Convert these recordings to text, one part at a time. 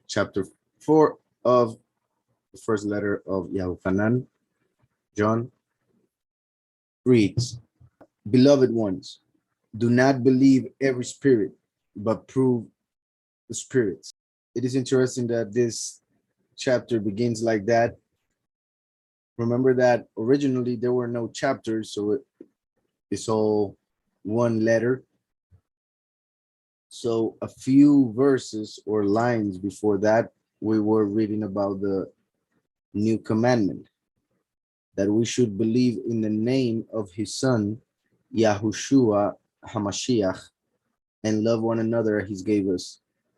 chapter 4 of the first letter of Yahukhanan, John, reads, Beloved ones, do not believe every spirit, but prove the spirits. It is interesting that this chapter begins like that. Remember that originally there were no chapters, so it's all one letter. So a few verses or lines before that, we were reading about the new commandment, that we should believe in the name of his son, Yahushua HaMashiach, and love one another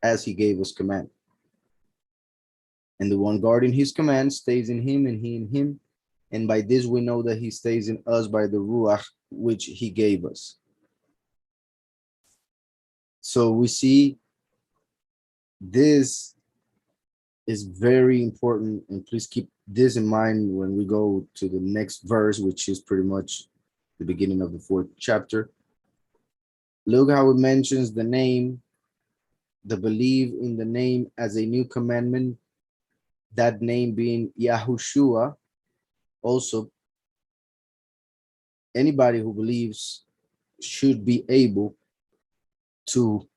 as he gave us command. And the one guarding his command stays in him and he in him. And by this we know that he stays in us by the Ruach which he gave us. So we see this is very important, and please keep this in mind when we go to the next verse, which is pretty much the beginning of the 4th chapter. Look how it mentions the name, the believe in the name as a new commandment, that name being Yahushua. Also, anybody who believes should be able to,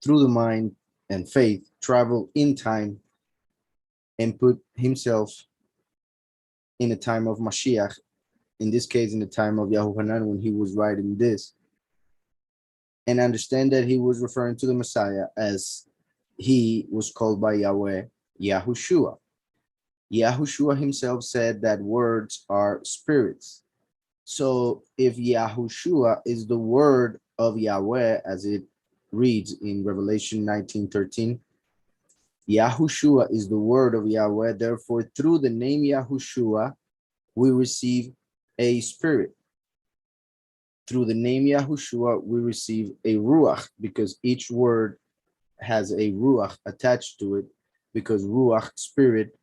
through the mind and faith, travel in time and put himself in a time of Mashiach, in this case, in the time of Yahukhanan when he was writing this, and understand that he was referring to the Messiah as he was called by Yahweh, Yahushua. Yahushua himself said that words are spirits. So if Yahushua is the word of Yahweh, as it reads in Revelation 19:13, Yahushua is the word of Yahweh. Therefore, through the name Yahushua, we receive a spirit. Through the name Yahushua, we receive a ruach, because each word has a ruach attached to it, because ruach, spirit,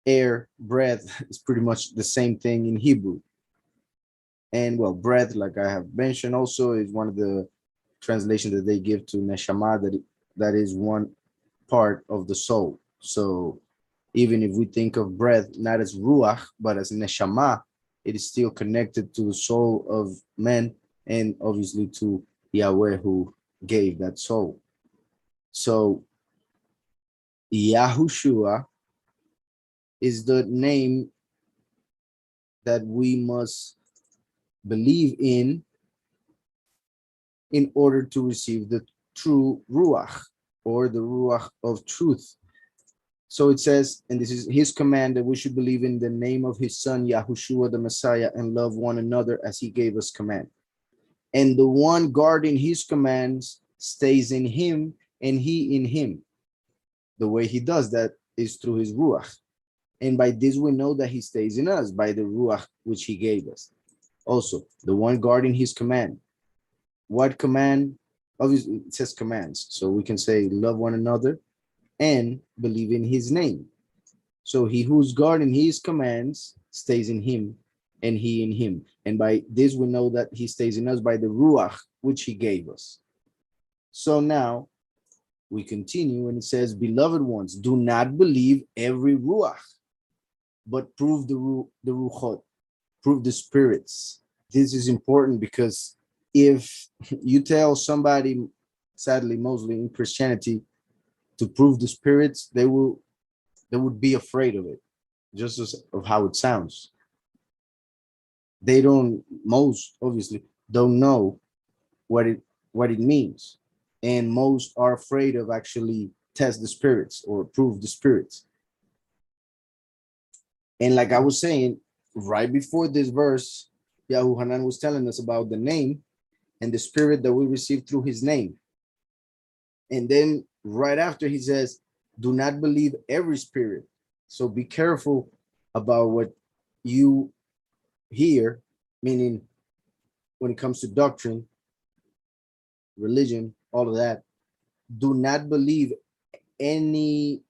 air, breath is pretty much the same thing in Hebrew. And well, breath, like I have mentioned, also is one of the translations that they give to neshama, that is one part of the soul. So even if we think of breath not as ruach but as neshama, it is still connected to the soul of man, and obviously to Yahweh who gave that soul. So Yahushua is the name that we must believe in order to receive the true ruach, or the ruach of truth. So it says, and this is his command, that we should believe in the name of his son, Yahushua the Messiah, and love one another as he gave us command. And the one guarding his commands stays in him and he in him. The way he does that is through his ruach. And by this we know that he stays in us by the ruach which he gave us. Also, the one guarding his command. What command? Obviously, it says commands. So we can say love one another and believe in his name. So he who's guarding his commands stays in him and he in him. And by this we know that he stays in us by the ruach which he gave us. So now we continue, and it says, beloved ones, do not believe every ruach, but prove the ruchot, prove the spirits. This is important, because if you tell somebody, sadly, mostly in Christianity, to prove the spirits, they would be afraid of it, just as of how it sounds. Most obviously don't know what it means, and most are afraid of actually test the spirits or prove the spirits. And like I was saying, right before this verse, Yahukhanan was telling us about the name and the spirit that we receive through his name. And then right after he says, do not believe every spirit. So be careful about what you hear, meaning when it comes to doctrine, religion, all of that. Do not believe every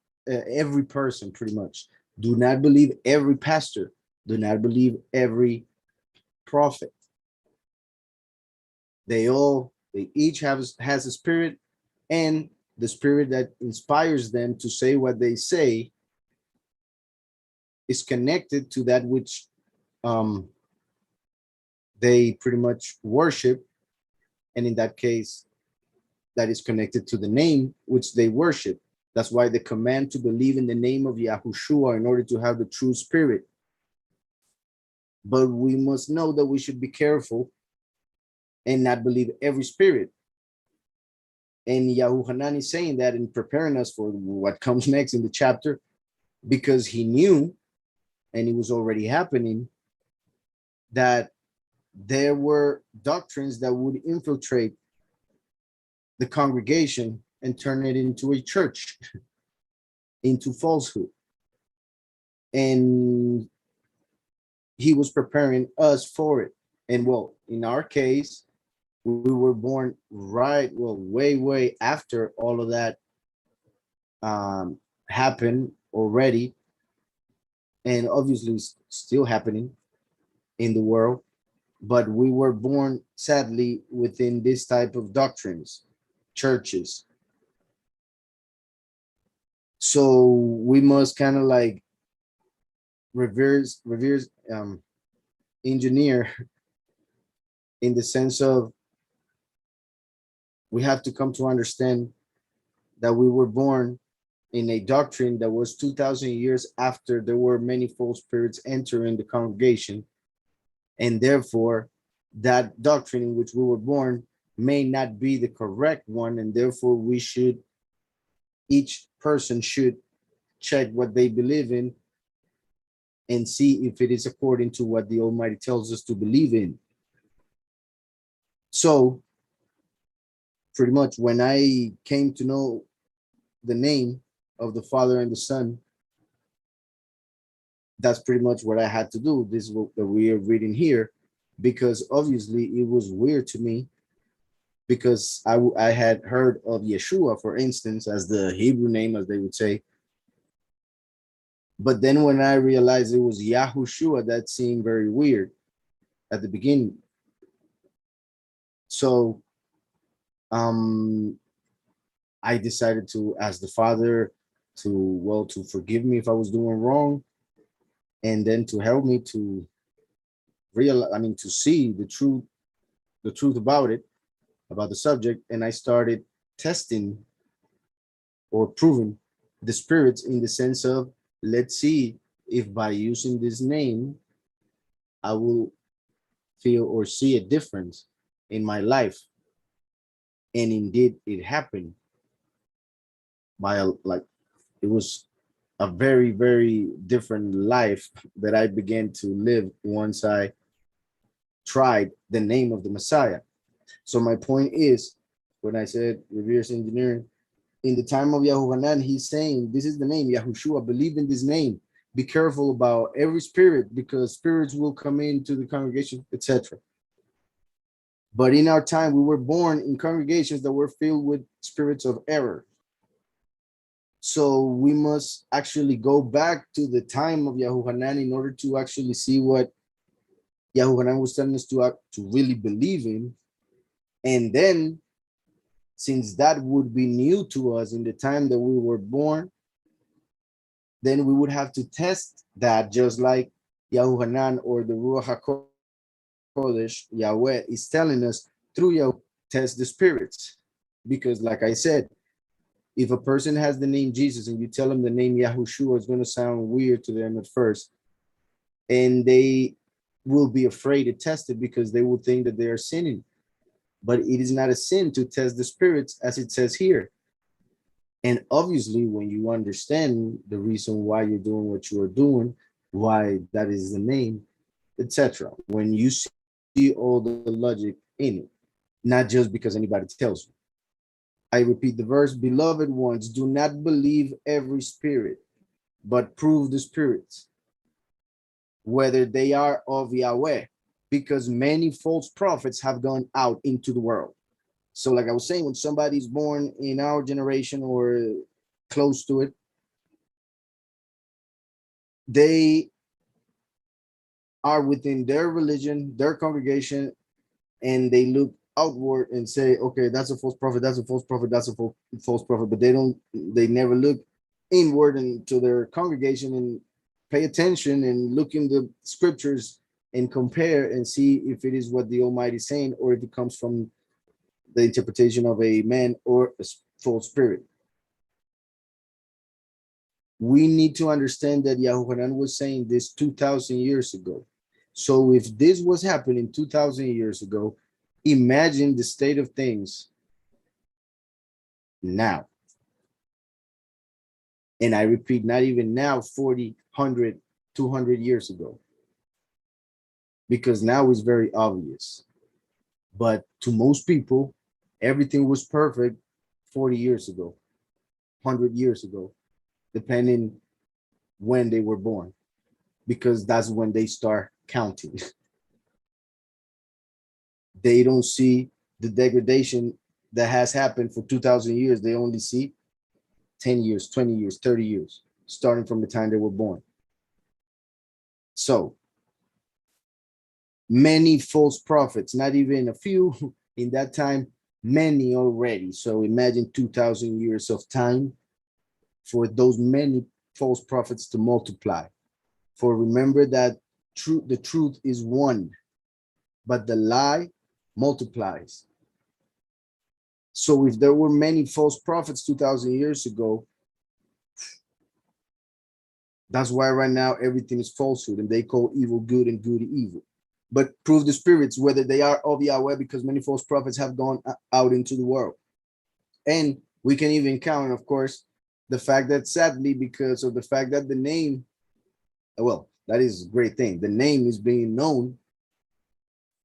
person, pretty much. Do not believe every pastor. Do not believe every prophet. They each has a spirit, and the spirit that inspires them to say what they say is connected to that which they pretty much worship. And in that case, that is connected to the name which they worship. That's why the command to believe in the name of Yahushua in order to have the true spirit. But we must know that we should be careful and not believe every spirit. And Yahúchanan is saying that and preparing us for what comes next in the chapter, because he knew, and it was already happening, that there were doctrines that would infiltrate the congregation and turn it into a church, into falsehood. And he was preparing us for it. And well, in our case, we were born way after all of that happened already, and obviously still happening in the world. But we were born, sadly, within this type of doctrines, churches. So we must kind of like reverse engineer in the sense of we have to come to understand that we were born in a doctrine that was 2,000 years after there were many false spirits entering the congregation. And therefore, that doctrine in which we were born may not be the correct one. And therefore, each person should check what they believe in and see if it is according to what the Almighty tells us to believe in. So, pretty much when I came to know the name of the Father and the Son, that's pretty much what I had to do. This is what we are reading here, because obviously it was weird to me, because I had heard of Yeshua, for instance, as the Hebrew name, as they would say. But then when I realized it was Yahushua, that seemed very weird at the beginning. So I decided to ask the Father to forgive me if I was doing wrong, and then to help me to realize, to see the truth about it, about the subject. And I started testing or proving the spirits in the sense of, let's see if by using this name, I will feel or see a difference in my life. And indeed it happened it was a very, very different life that I began to live once I tried the name of the Messiah. So my point is, when I said reverse engineering, in the time of Yahúchanan, he's saying, this is the name, Yahushua, believe in this name. Be careful about every spirit, because spirits will come into the congregation, etc. But in our time, we were born in congregations that were filled with spirits of error. So we must actually go back to the time of Yahúchanan in order to actually see what Yahúchanan was telling us to really believe in. And then, since that would be new to us in the time that we were born, then we would have to test that, just like Yahúchanan or the Ruach HaKodesh, Yahweh, is telling us through Yahweh, test the spirits. Because like I said, if a person has the name Jesus and you tell them the name Yahushua, it's going to sound weird to them at first. And they will be afraid to test it because they will think that they are sinning. But it is not a sin to test the spirits, as it says here. And obviously, when you understand the reason why you're doing what you are doing, why that is the name, etc., when you see all the logic in it, not just because anybody tells you. I repeat the verse, beloved ones, do not believe every spirit, but prove the spirits, whether they are of Yahweh, because many false prophets have gone out into the world. So like I was saying, when somebody's born in our generation or close to it, they are within their religion, their congregation, and they look outward and say, okay, that's a false prophet, that's a false prophet, that's a false prophet, but they never look inward into their congregation and pay attention and look in the scriptures and compare and see if it is what the Almighty is saying or if it comes from the interpretation of a man or a false spirit. We need to understand that Yahweh was saying this 2,000 years ago. So if this was happening 2,000 years ago, imagine the state of things now. And I repeat, not even now, 40, 100, 200 years ago. Because now it's very obvious. But to most people, everything was perfect 40 years ago, 100 years ago, depending when they were born, because that's when they start counting. They don't see the degradation that has happened for 2,000 years. They only see 10 years, 20 years, 30 years, starting from the time they were born. So many false prophets, not even a few in that time, many already. So imagine 2,000 years of time for those many false prophets to multiply. For remember that the truth is one, but the lie multiplies. So if there were many false prophets 2,000 years ago, that's why right now everything is falsehood and they call evil good and good evil. But prove the spirits whether they are of Yahweh, because many false prophets have gone out into the world. And we can even count, of course, the fact that sadly, because of the fact that the name, well, that is a great thing. The name is being known,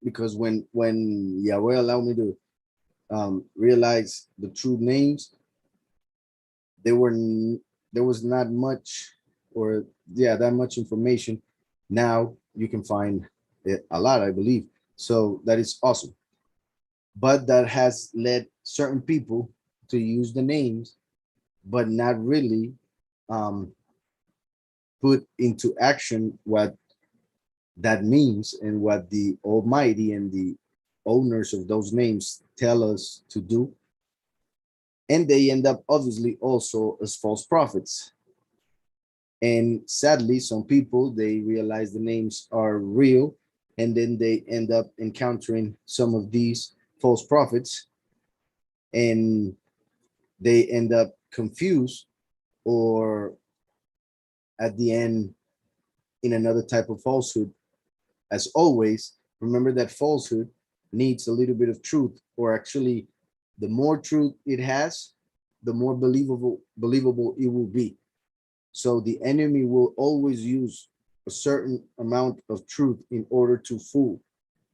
because when Yahweh allowed me to realize the true names, there was not much, or that much information. Now you can find it a lot, I believe. So that is awesome. But that has led certain people to use the names, but not really put into action what that means and what the Almighty and the owners of those names tell us to do. And they end up obviously also as false prophets. And sadly, some people, they realize the names are real, and then they end up encountering some of these false prophets, and they end up confused, or at the end in another type of falsehood. As always, remember that falsehood needs a little bit of truth, or actually the more truth it has, the more believable it will be. So the enemy will always use a certain amount of truth in order to fool,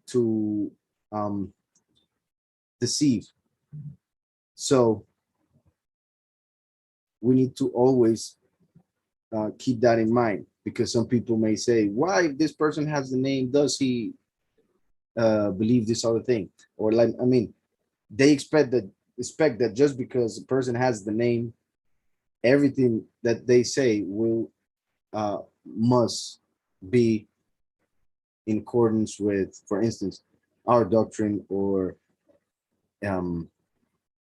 to deceive. So we need to always keep that in mind, because some people may say, why, if this person has the name, does he believe this other thing? Or like, I mean, they expect that just because a person has the name, everything that they say will must be in accordance with, for instance, our doctrine, or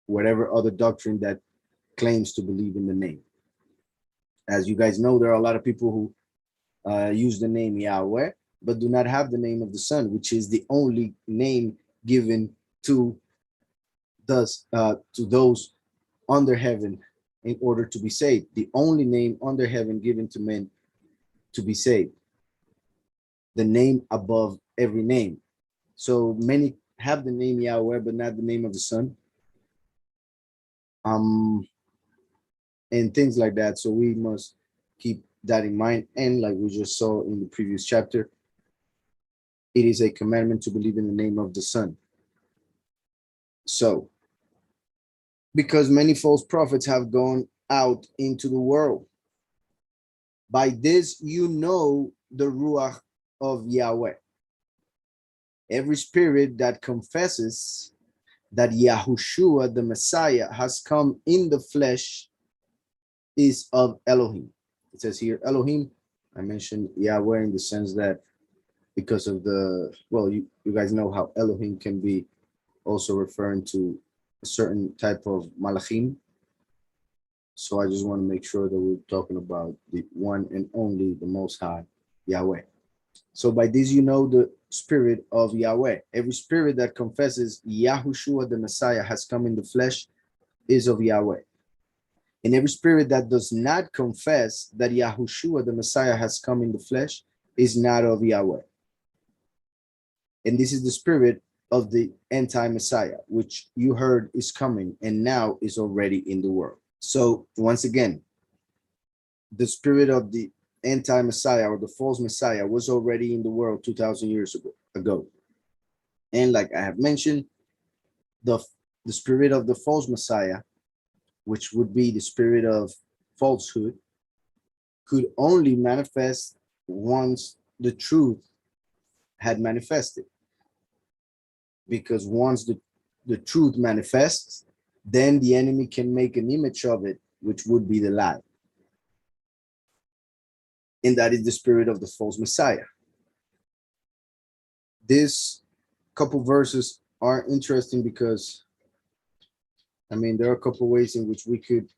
whatever other doctrine that claims to believe in the name. As you guys know, there are a lot of people who use the name Yahweh, but do not have the name of the Son, which is the only name given to those under heaven in order to be saved. The only name under heaven given to men to be saved. The name above every name. So many have the name Yahweh, but not the name of the Son. And things like that. So we must keep that in mind. And like we just saw in the previous chapter, it is a commandment to believe in the name of the Son. So, because many false prophets have gone out into the world, by this you know the Ruach of Yahweh. Every spirit that confesses that Yahushua, the Messiah, has come in the flesh is of Elohim. It says here Elohim. I mentioned Yahweh in the sense that because of the, well, you guys know how Elohim can be also referring to a certain type of malachim. So I just want to make sure that we're talking about the one and only, the Most High, Yahweh. So by this, you know the spirit of Yahweh. Every spirit that confesses Yahushua the Messiah has come in the flesh is of Yahweh. And every spirit that does not confess that Yahushua the Messiah has come in the flesh is not of Yahweh. And this is the spirit of the anti-Messiah, which you heard is coming and now is already in the world. So once again, the spirit of the anti-Messiah or the false Messiah was already in the world 2,000 years ago. And like I have mentioned, the spirit of the false Messiah, which would be the spirit of falsehood, could only manifest once the truth had manifested. Because once the truth manifests, then the enemy can make an image of it, which would be the lie. And that is the spirit of the false Messiah. This couple verses are interesting because, I mean, there are a couple ways in which we could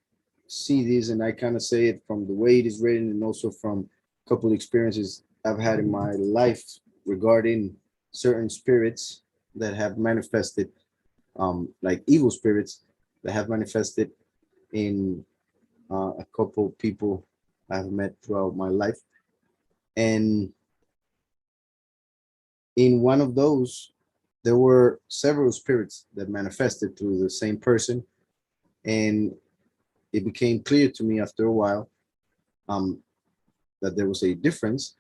see these, and I kind of say it from the way it is written and also from a couple of experiences I've had in my life regarding certain spirits that have manifested, like evil spirits that have manifested in a couple people I've met throughout my life. And in one of those, there were several spirits that manifested through the same person. And it became clear to me after a while that there was a difference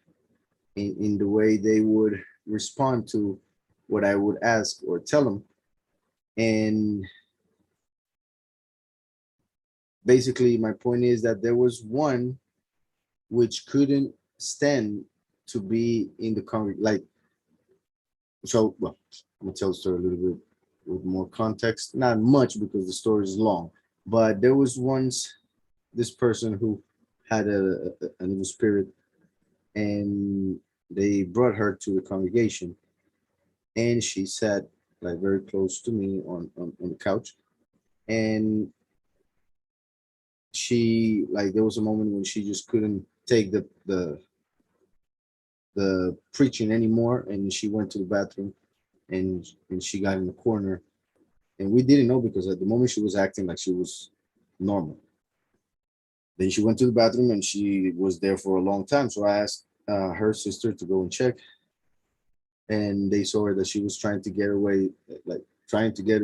in the way they would respond to what I would ask or tell them. And basically, my point is that there was one which couldn't stand to be in the congregation. Like, so, well, I'm gonna tell the story a little bit with more context. Not much because the story is long, but there was once this person who had an evil spirit, and they brought her to the congregation, and she sat like very close to me on the couch, and she, like, there was a moment when she just couldn't take the preaching anymore, and she went to the bathroom, and she got in the corner, and we didn't know because at the moment she was acting like she was normal. Then she went to the bathroom and she was there for a long time. So I asked her sister to go and check, and they saw her that she was trying to get away, like trying to get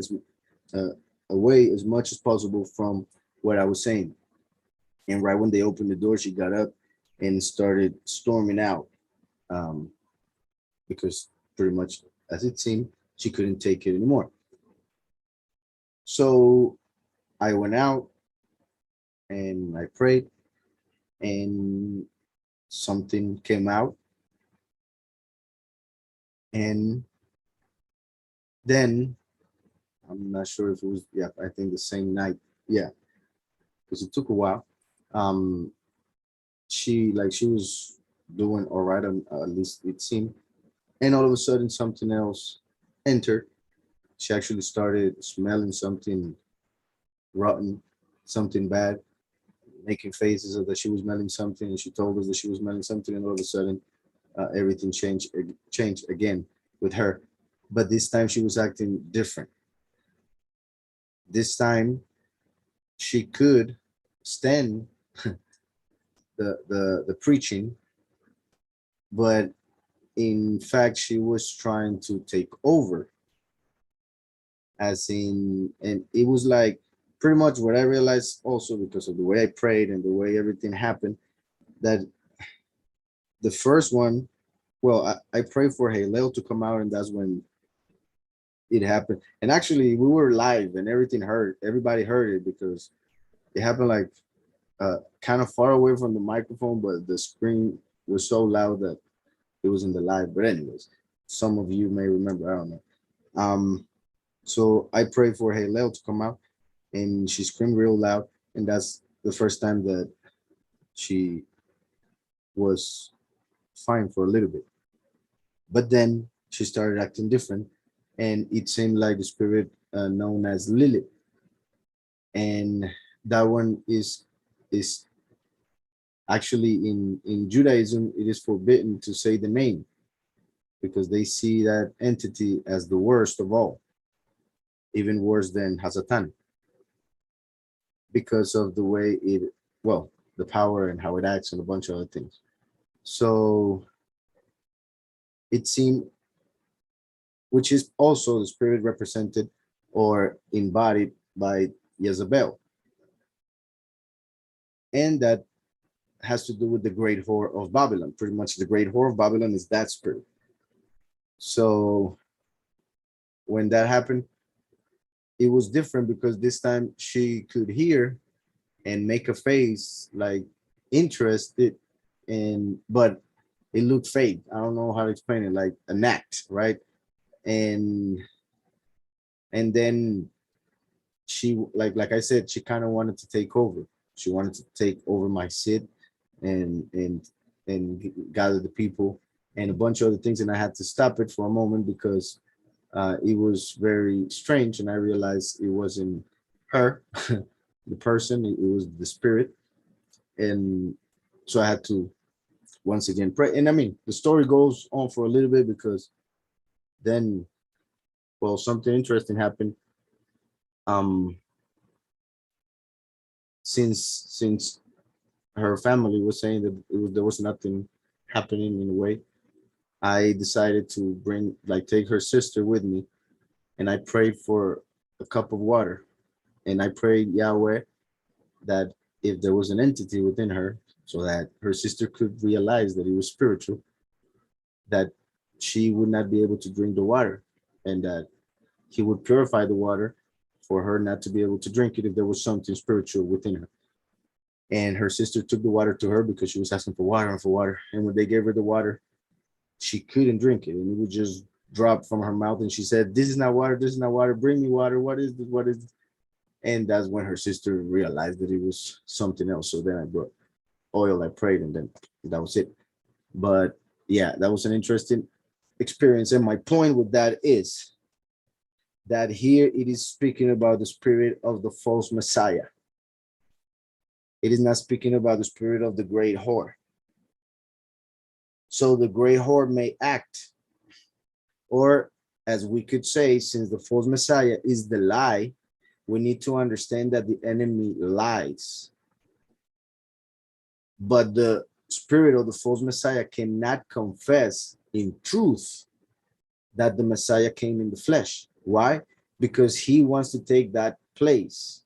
away as much as possible from what I was saying. And right when they opened the door, she got up and started storming out, because pretty much, as it seemed, she couldn't take it anymore. So I went out and I prayed, and something came out. And then, I'm not sure if it was, yeah, I think the same night. Yeah, because it took a while. She was doing all right, at least it seemed. And all of a sudden, something else entered. She actually started smelling something rotten, something bad, making faces of that she was smelling something, and she told us that she was smelling something, and all of a sudden, everything changed again with her. But this time she was acting different. This time she could stand the preaching, but in fact she was trying to take over, as in, and it was like pretty much what I realized also because of the way I prayed and the way everything happened, that the first one, well, I prayed for Hillel to come out, and that's when it happened. And actually we were live and everybody heard it because it happened like kind of far away from the microphone, but the screen was so loud that it was in the live. But anyways, some of you may remember, I don't know. So I prayed for Hillel to come out, and she screamed real loud, and that's the first time that she was fine for a little bit. But then she started acting different, and it seemed like the spirit known as Lilith. And that one is actually in Judaism, it is forbidden to say the name because they see that entity as the worst of all, even worse than Hasatan, because of the way it, well, the power and how it acts and a bunch of other things. So it seemed, which is also the spirit represented or embodied by Jezebel. And that has to do with the great whore of Babylon. Pretty much the great whore of Babylon is that spirit. So when that happened, it was different because this time she could hear and make a face like interested, and but it looked fake. I don't know how to explain it, like an act, right? And then she, like I said, she kind of wanted to take over. She wanted to take over my sit and gather the people and a bunch of other things, and I had to stop it for a moment because it was very strange, and I realized it wasn't her, the person, it was the spirit. And so I had to once again pray. And I mean, the story goes on for a little bit because then, well, something interesting happened. Um, since her family was saying that there was nothing happening in a way, I decided to bring, like, take her sister with me, and I prayed for a cup of water, and I prayed Yahweh that if there was an entity within her, so that her sister could realize that it was spiritual, that she would not be able to drink the water, and that he would purify the water for her not to be able to drink it if there was something spiritual within her. And her sister took the water to her because she was asking for water and for water. And when they gave her the water, she couldn't drink it, and it would just drop from her mouth. And she said, "This is not water. This is not water. Bring me water. What is this? What is this?" And that's when her sister realized that it was something else. So then I brought oil, I prayed, and then that was it. But yeah, that was an interesting experience. And my point with that is that here it is speaking about the spirit of the false Messiah. It is not speaking about the spirit of the great whore. So the great whore may act, or as we could say, since the false Messiah is the lie, we need to understand that the enemy lies. But the spirit of the false Messiah cannot confess in truth that the Messiah came in the flesh. Why? Because he wants to take that place.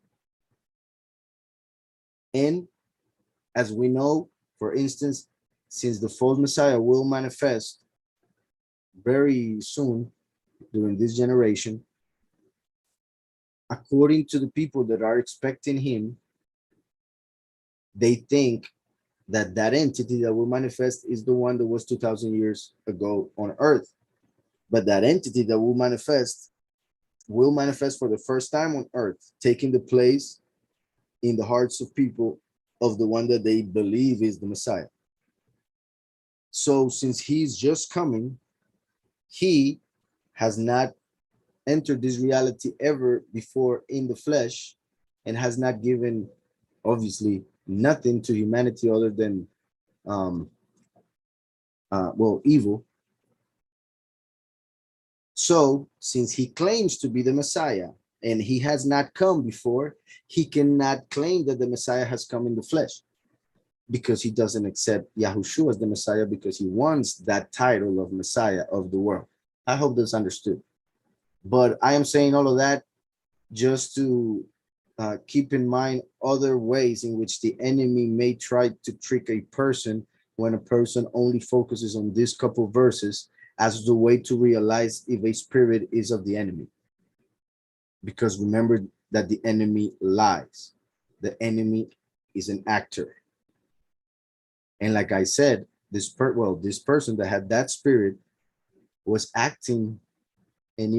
And as we know, for instance, since the false Messiah will manifest very soon during this generation, according to the people that are expecting him, they think that that entity that will manifest is the one that was 2,000 years ago on earth. But that entity that will manifest for the first time on earth, taking the place in the hearts of people of the one that they believe is the Messiah. So since he's just coming, he has not entered this reality ever before in the flesh, and has not given, obviously, nothing to humanity other than evil. So since he claims to be the Messiah and he has not come before, he cannot claim that the Messiah has come in the flesh, because he doesn't accept Yahushua as the Messiah, because he wants that title of Messiah of the world. I hope that's understood. But I am saying all of that just to keep in mind other ways in which the enemy may try to trick a person when a person only focuses on this couple verses as the way to realize if a spirit is of the enemy. Because remember that the enemy lies. The enemy is an actor. And like I said, this person that had that spirit was acting, and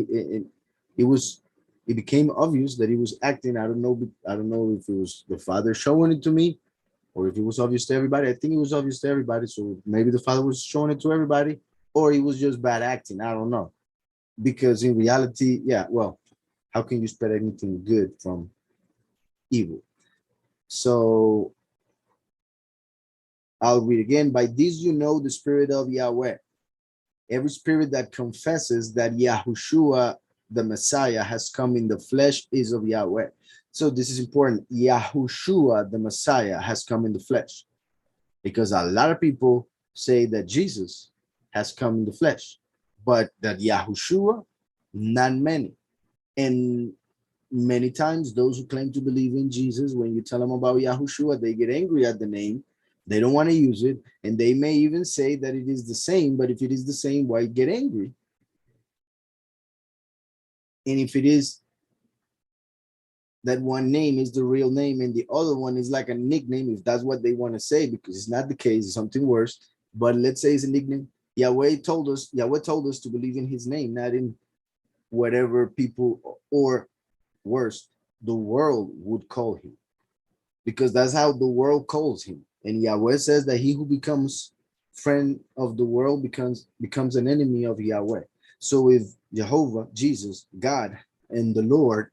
it became obvious that he was acting. I don't know if it was the father showing it to me, or if it was obvious to everybody. I think it was obvious to everybody. So maybe the father was showing it to everybody, or he was just bad acting. I don't know. because in reality, yeah, well, how can you spread anything good from evil? So I'll read again. By this you know the spirit of Yahweh. Every spirit that confesses that Yahushua, the Messiah, has come in the flesh is of Yahweh. So this is important. Yahushua, the Messiah, has come in the flesh. Because a lot of people say that Jesus has come in the flesh, but that Yahushua, not many. And many times those who claim to believe in Jesus, when you tell them about Yahushua, they get angry at the name. They don't want to use it. And they may even say that it is the same, but if it is the same, why get angry? And if it is that one name is the real name and the other one is like a nickname, if that's what they want to say, because it's not the case, it's something worse. But let's say it's a nickname. Yahweh told us to believe in his name, not in whatever people, or worse, the world would call him, because that's how the world calls him. And Yahweh says that he who becomes friend of the world becomes an enemy of Yahweh. So if Jehovah, Jesus, God, and the Lord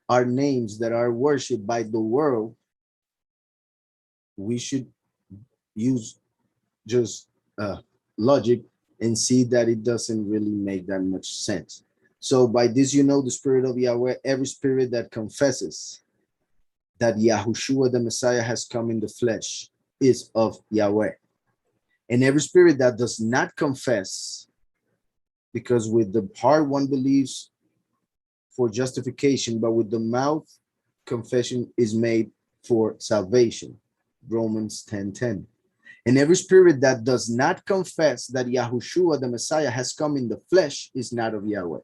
are names that are worshipped by the world, we should use just logic and see that it doesn't really make that much sense. So by this you know the spirit of Yahweh. Every spirit that confesses that Yahushua the Messiah has come in the flesh is of Yahweh. And every spirit that does not confess, because with the heart one believes for justification, but with the mouth confession is made for salvation. Romans 10:10. And every spirit that does not confess that Yahushua the Messiah has come in the flesh is not of Yahweh.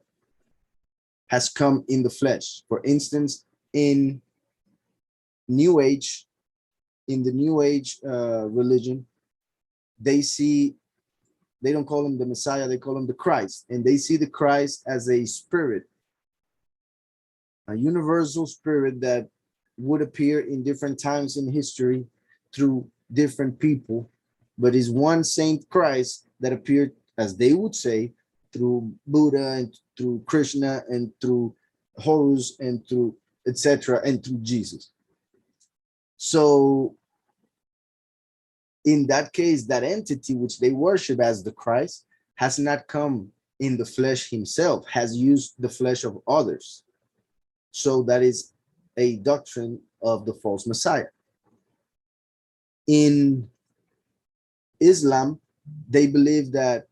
Has come in the flesh. For instance, in New Age, in the New Age religion, they don't call him the Messiah, they call him the Christ. And they see the Christ as a spirit, a universal spirit that would appear in different times in history through different people, but is one Saint Christ that appeared, as they would say, through Buddha and through Krishna and through Horus and through etc. and through Jesus. So in that case, that entity which they worship as the Christ has not come in the flesh himself, has used the flesh of others. So that is a doctrine of the false Messiah. In Islam, they believe that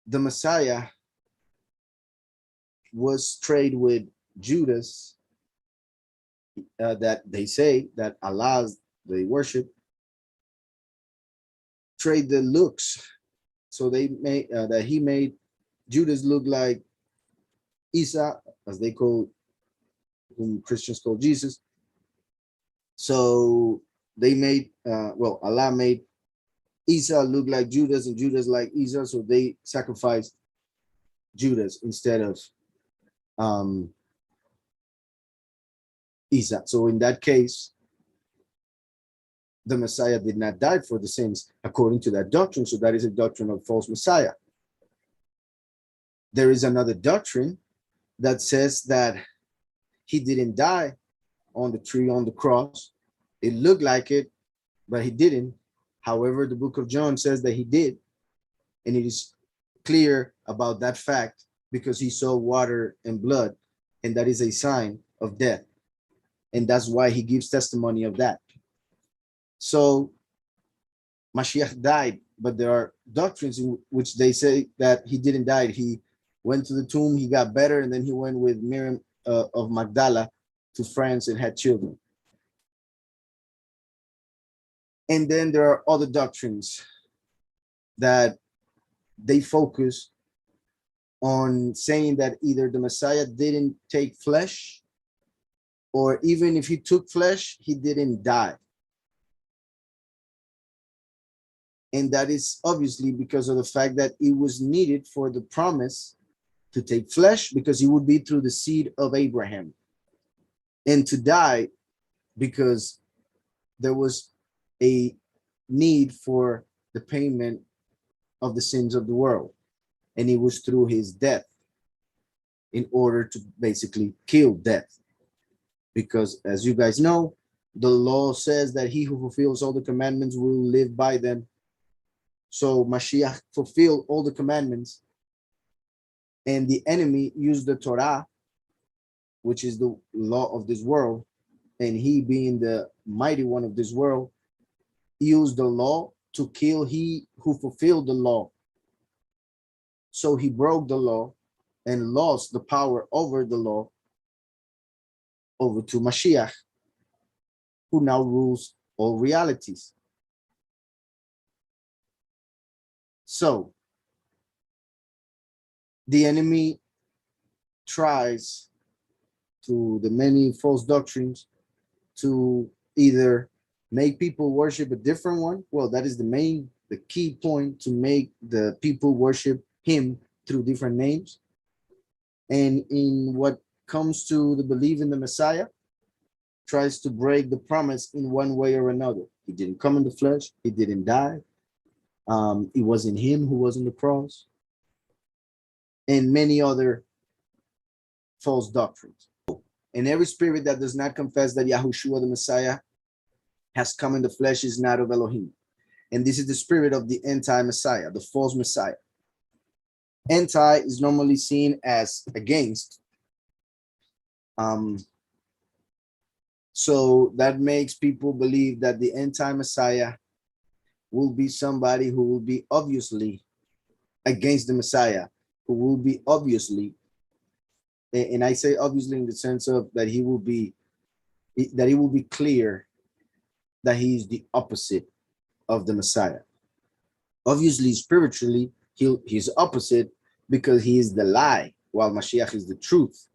the Messiah was traded with Judas, that they say that Allah they worship, trade the looks. So they made that he made Judas look like Isa, as they call, whom Christians call Jesus. So they made, Allah made Isa look like Judas and Judas like Isa. So they sacrificed Judas instead of Isa. So in that case, the Messiah did not die for the sins according to that doctrine. So that is a doctrine of false Messiah. There is another doctrine that says that he didn't die on the tree, on the cross. It looked like it, but he didn't. However, the book of John says that he did. And it is clear about that fact because he saw water and blood, and that is a sign of death. And that's why he gives testimony of that. So Mashiach died, but there are doctrines in which they say that he didn't die. He went to the tomb, he got better, and then he went with Miriam of Magdala to France and had children. And then there are other doctrines that they focus on saying that either the Messiah didn't take flesh, or even if he took flesh, he didn't die. And that is obviously because of the fact that it was needed for the promise to take flesh, because he would be through the seed of Abraham, and to die because there was a need for the payment of the sins of the world. and it was through his death in order to basically kill death. Because as you guys know, the law says that he who fulfills all the commandments will live by them. So Mashiach fulfilled all the commandments, and the enemy used the Torah, which is the law of this world, and he being the mighty one of this world, used the law to kill he who fulfilled the law. So he broke the law and lost the power over the law over to Mashiach, who now rules all realities. So the enemy tries through the many false doctrines to either make people worship a different one. Well, that is the key point, to make the people worship him through different names. And in what comes to the belief in the Messiah, tries to break the promise in one way or another. He didn't come in the flesh. He didn't die. It wasn't him who was on the cross. And many other false doctrines. And every spirit that does not confess that Yahushua the Messiah has come in the flesh is not of Elohim. And this is the spirit of the anti-Messiah, the false Messiah. Anti is normally seen as against. So that makes people believe that the anti-Messiah will be somebody who will be obviously against the Messiah, who will be obviously, and I say obviously in the sense of that it will be clear that he is the opposite of the Messiah. Obviously, spiritually, he's opposite because he is the lie, while Mashiach is the truth.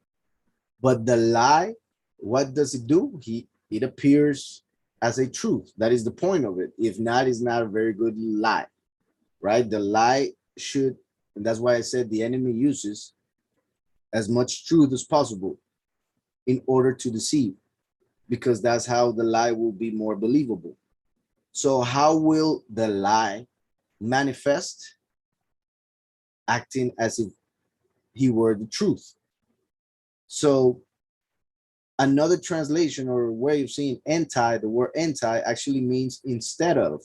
But the lie, what does it do? It appears as a truth. That is the point of it. If not, it's not a very good lie, right? The lie should, and that's why I said the enemy uses as much truth as possible in order to deceive, because that's how the lie will be more believable. So how will the lie manifest? Acting as if he were the truth. So another translation or way of saying anti, the word anti actually means instead of.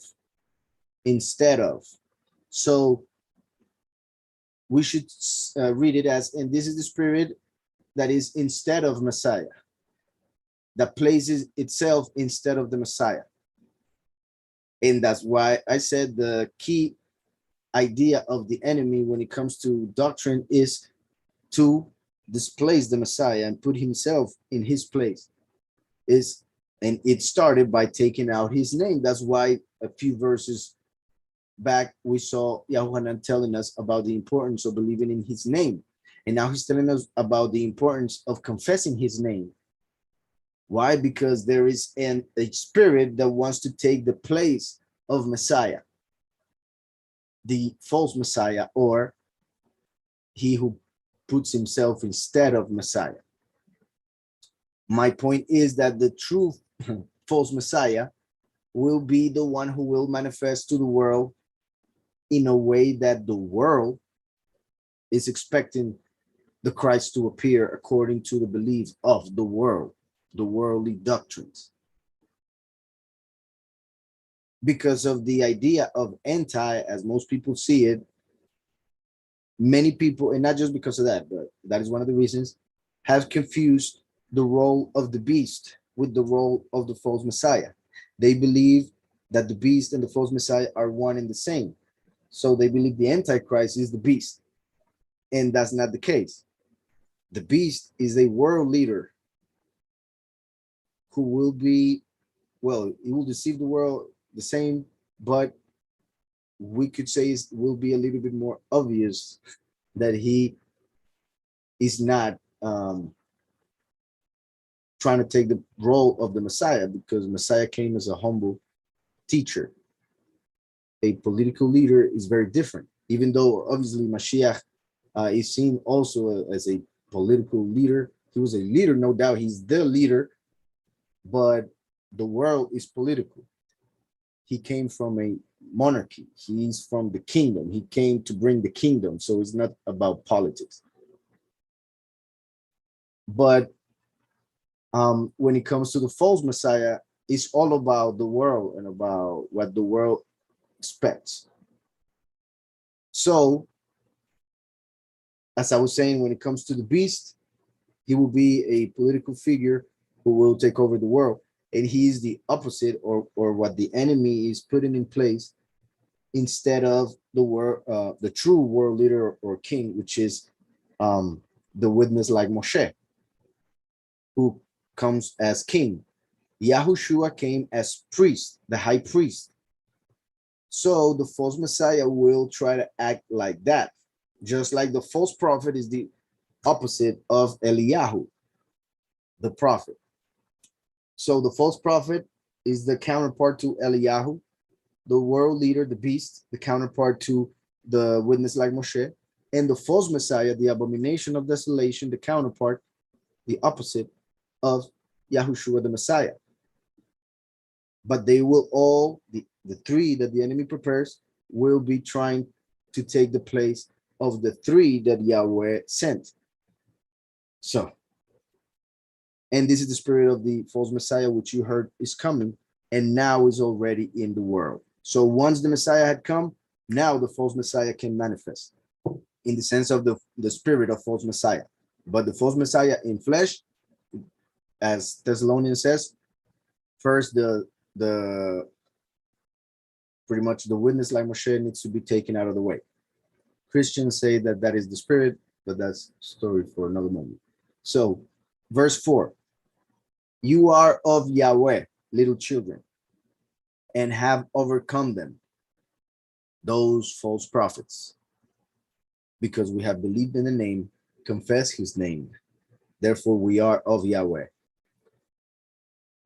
So we should read it as, and this is the spirit that is instead of Messiah, that places itself instead of the Messiah. And that's why I said the key idea of the enemy when it comes to doctrine is to displace the Messiah and put himself in his place. And it started by taking out his name. That's why a few verses back we saw Yehúchanan telling us about the importance of believing in his name. And now he's telling us about the importance of confessing his name. Why? Because there is a spirit that wants to take the place of Messiah, the false Messiah, or he who puts himself instead of Messiah. My point is that the true false Messiah will be the one who will manifest to the world in a way that the world is expecting the Christ to appear according to the beliefs of the world, the worldly doctrines. Because of the idea of anti, as most people see it, many people, and not just because of that, but that is one of the reasons, have confused the role of the beast with the role of the false Messiah. They believe that the beast and the false Messiah are one and the same. So they believe the Antichrist is the beast. And that's not the case. The beast is a world leader who will be, well, he will deceive the world the same, but we could say it will be a little bit more obvious that he is not trying to take the role of the Messiah, because Messiah came as a humble teacher. A political leader is very different, even though obviously Mashiach is seen also as a political leader. He was a leader, no doubt. He's the leader, but the world is political. he came from a monarchy. He's from the kingdom. He came to bring the kingdom. So it's not about politics. But when it comes to the false Messiah, it's all about the world and about what the world expects. So, as I was saying, when it comes to the beast, he will be a political figure who will take over the world. And he's the opposite, or what the enemy is putting in place instead of the true world leader or king, which is the witness like Moshe, who comes as king. Yahushua came as priest, the high priest. So the false Messiah will try to act like that, just like the false prophet is the opposite of Eliyahu, the prophet. So the false prophet is the counterpart to Eliyahu, the world leader, the beast, the counterpart to the witness like Moshe, and the false Messiah, the abomination of desolation, the counterpart, the opposite of Yahushua the Messiah. But they will all, the three that the enemy prepares, will be trying to take the place of the three that Yahweh sent. So, and this is the spirit of the false Messiah, which you heard is coming, and now is already in the world. So once the Messiah had come, now the false Messiah can manifest in the sense of the spirit of false Messiah. But the false Messiah in flesh, as Thessalonians says, first the pretty much the witness like Moshe needs to be taken out of the way. Christians say that that is the spirit, but that's a story for another moment. So verse 4, you are of Yahweh, little children, and have overcome them, those false prophets, because we have believed in the name, confess his name. Therefore, we are of Yahweh.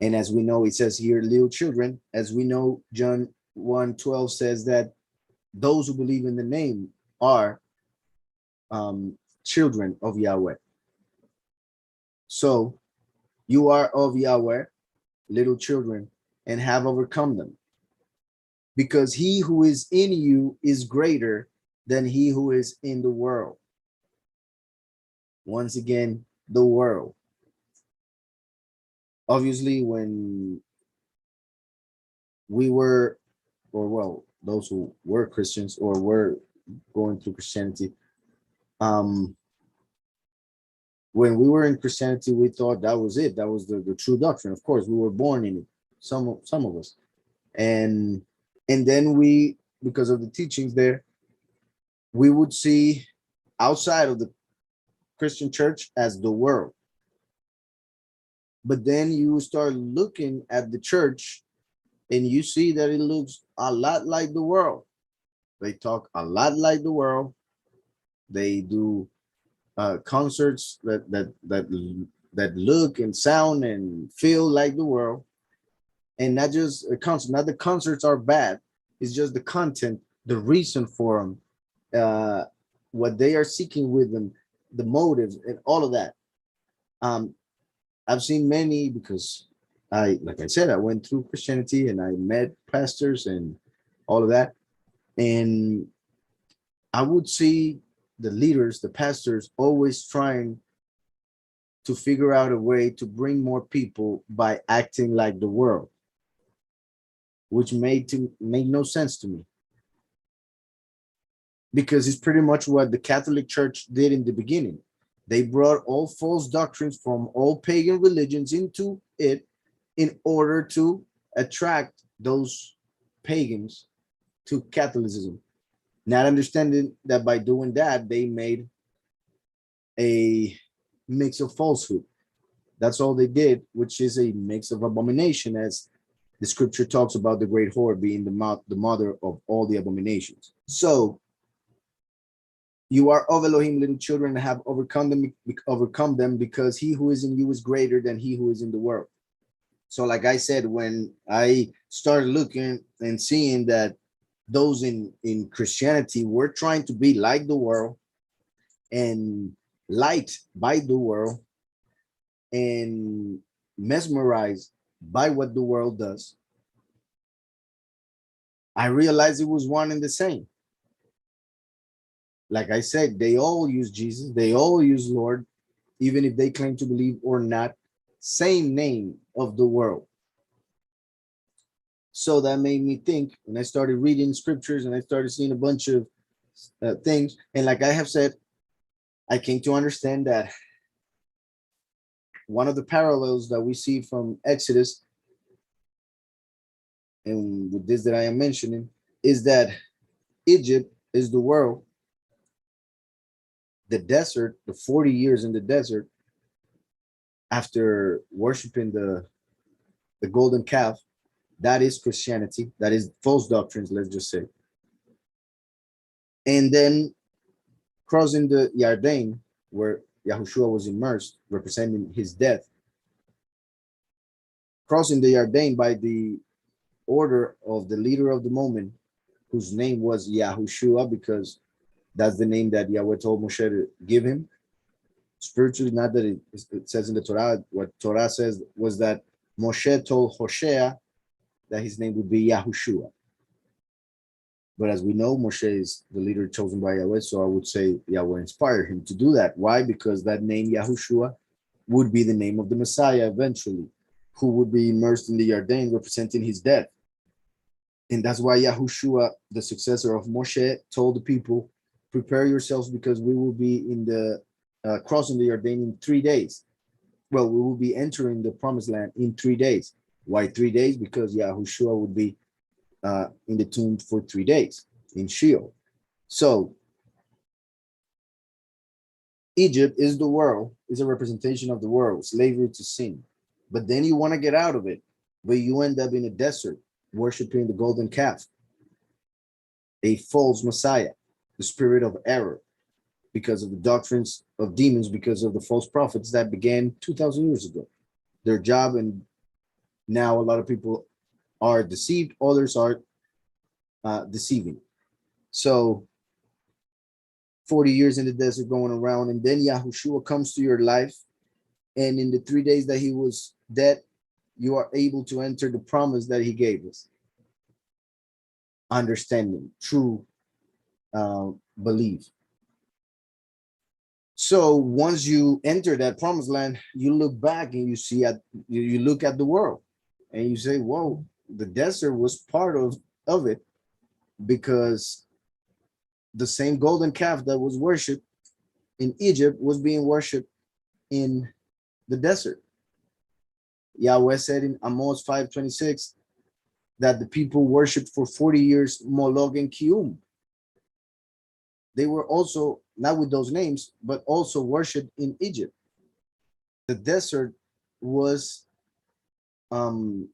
And as we know, it says here, little children, as we know, John 1:12 says that those who believe in the name are children of Yahweh. So you are of Yahweh, little children, and have overcome them, because he who is in you is greater than he who is in the world. Once again, the world. Obviously, when we were, or well, those who were Christians or were going through Christianity, when we were in Christianity, we thought that was it. That was the true doctrine. Of course, we were born in it, some of us. And then we, because of the teachings there, we would see outside of the Christian church as the world. But then you start looking at the church and you see that it looks a lot like the world. They talk a lot like the world. They do concerts that look and sound and feel like the world. And not just a concert, not the concerts are bad. It's just the content, the reason for them, what they are seeking with them, the motives and all of that. I've seen many, because like I said, I went through Christianity and I met pastors and all of that. And I would see the leaders, the pastors, always trying to figure out a way to bring more people by acting like the world, which made no sense to me. Because it's pretty much what the Catholic Church did in the beginning. They brought all false doctrines from all pagan religions into it in order to attract those pagans to Catholicism, not understanding that by doing that, they made a mix of falsehood. That's all they did, which is a mix of abomination, as the scripture talks about the great whore being the mother of all the abominations. So you are of Elohim, little children, and have overcome them, because he who is in you is greater than he who is in the world. So like I said, when I started looking and seeing that those in Christianity were trying to be like the world and liked by the world and mesmerized by what the world does, I realized it was one and the same. Like I said, they all use Jesus, they all use Lord, even if they claim to believe or not, same name of the world. So that made me think, and I started reading scriptures and I started seeing a bunch of things. And like I have said, I came to understand that one of the parallels that we see from Exodus, and with this that I am mentioning, is that Egypt is the world, the desert, the 40 years in the desert after worshiping the golden calf, that is Christianity, that is false doctrines, let's just say. And then crossing the Yarden, where Yahushua was immersed, representing his death, crossing the Yarden by the order of the leader of the moment, whose name was Yahushua, because that's the name that Yahweh told Moshe to give him. Spiritually, not that it says in the Torah, what Torah says was that Moshe told Hoshea that his name would be Yahushua. But as we know, Moshe is the leader chosen by Yahweh, so I would say Yahweh inspired him to do that. Why? Because that name, Yahushua, would be the name of the Messiah eventually, who would be immersed in the Yarden, representing his death. And that's why Yahushua, the successor of Moshe, told the people, prepare yourselves because we will be in the crossing the Yarden in 3 days. Well, we will be entering the promised land in 3 days. Why 3 days? Because Yahushua would be in the tomb for 3 days in Sheol. So Egypt is the world, is a representation of the world, slavery to sin. But then you want to get out of it, but you end up in a desert worshiping the golden calf, a false Messiah, the spirit of error, because of the doctrines of demons, because of the false prophets that began 2,000 years ago. Their job, and now a lot of people are deceived, others are deceiving. So 40 years in the desert going around, and then Yahushua comes to your life, and in the 3 days that he was dead, you are able to enter the promise that he gave us. Understanding, true belief. So once you enter that promised land, you look back and you see you look at the world and you say, whoa, the desert was part of it, because the same golden calf that was worshipped in Egypt was being worshipped in the desert. Yahweh said in Amos 5:26 that the people worshipped for 40 years Moloch and Kium. They were also, not with those names, but also worshipped in Egypt. The desert was a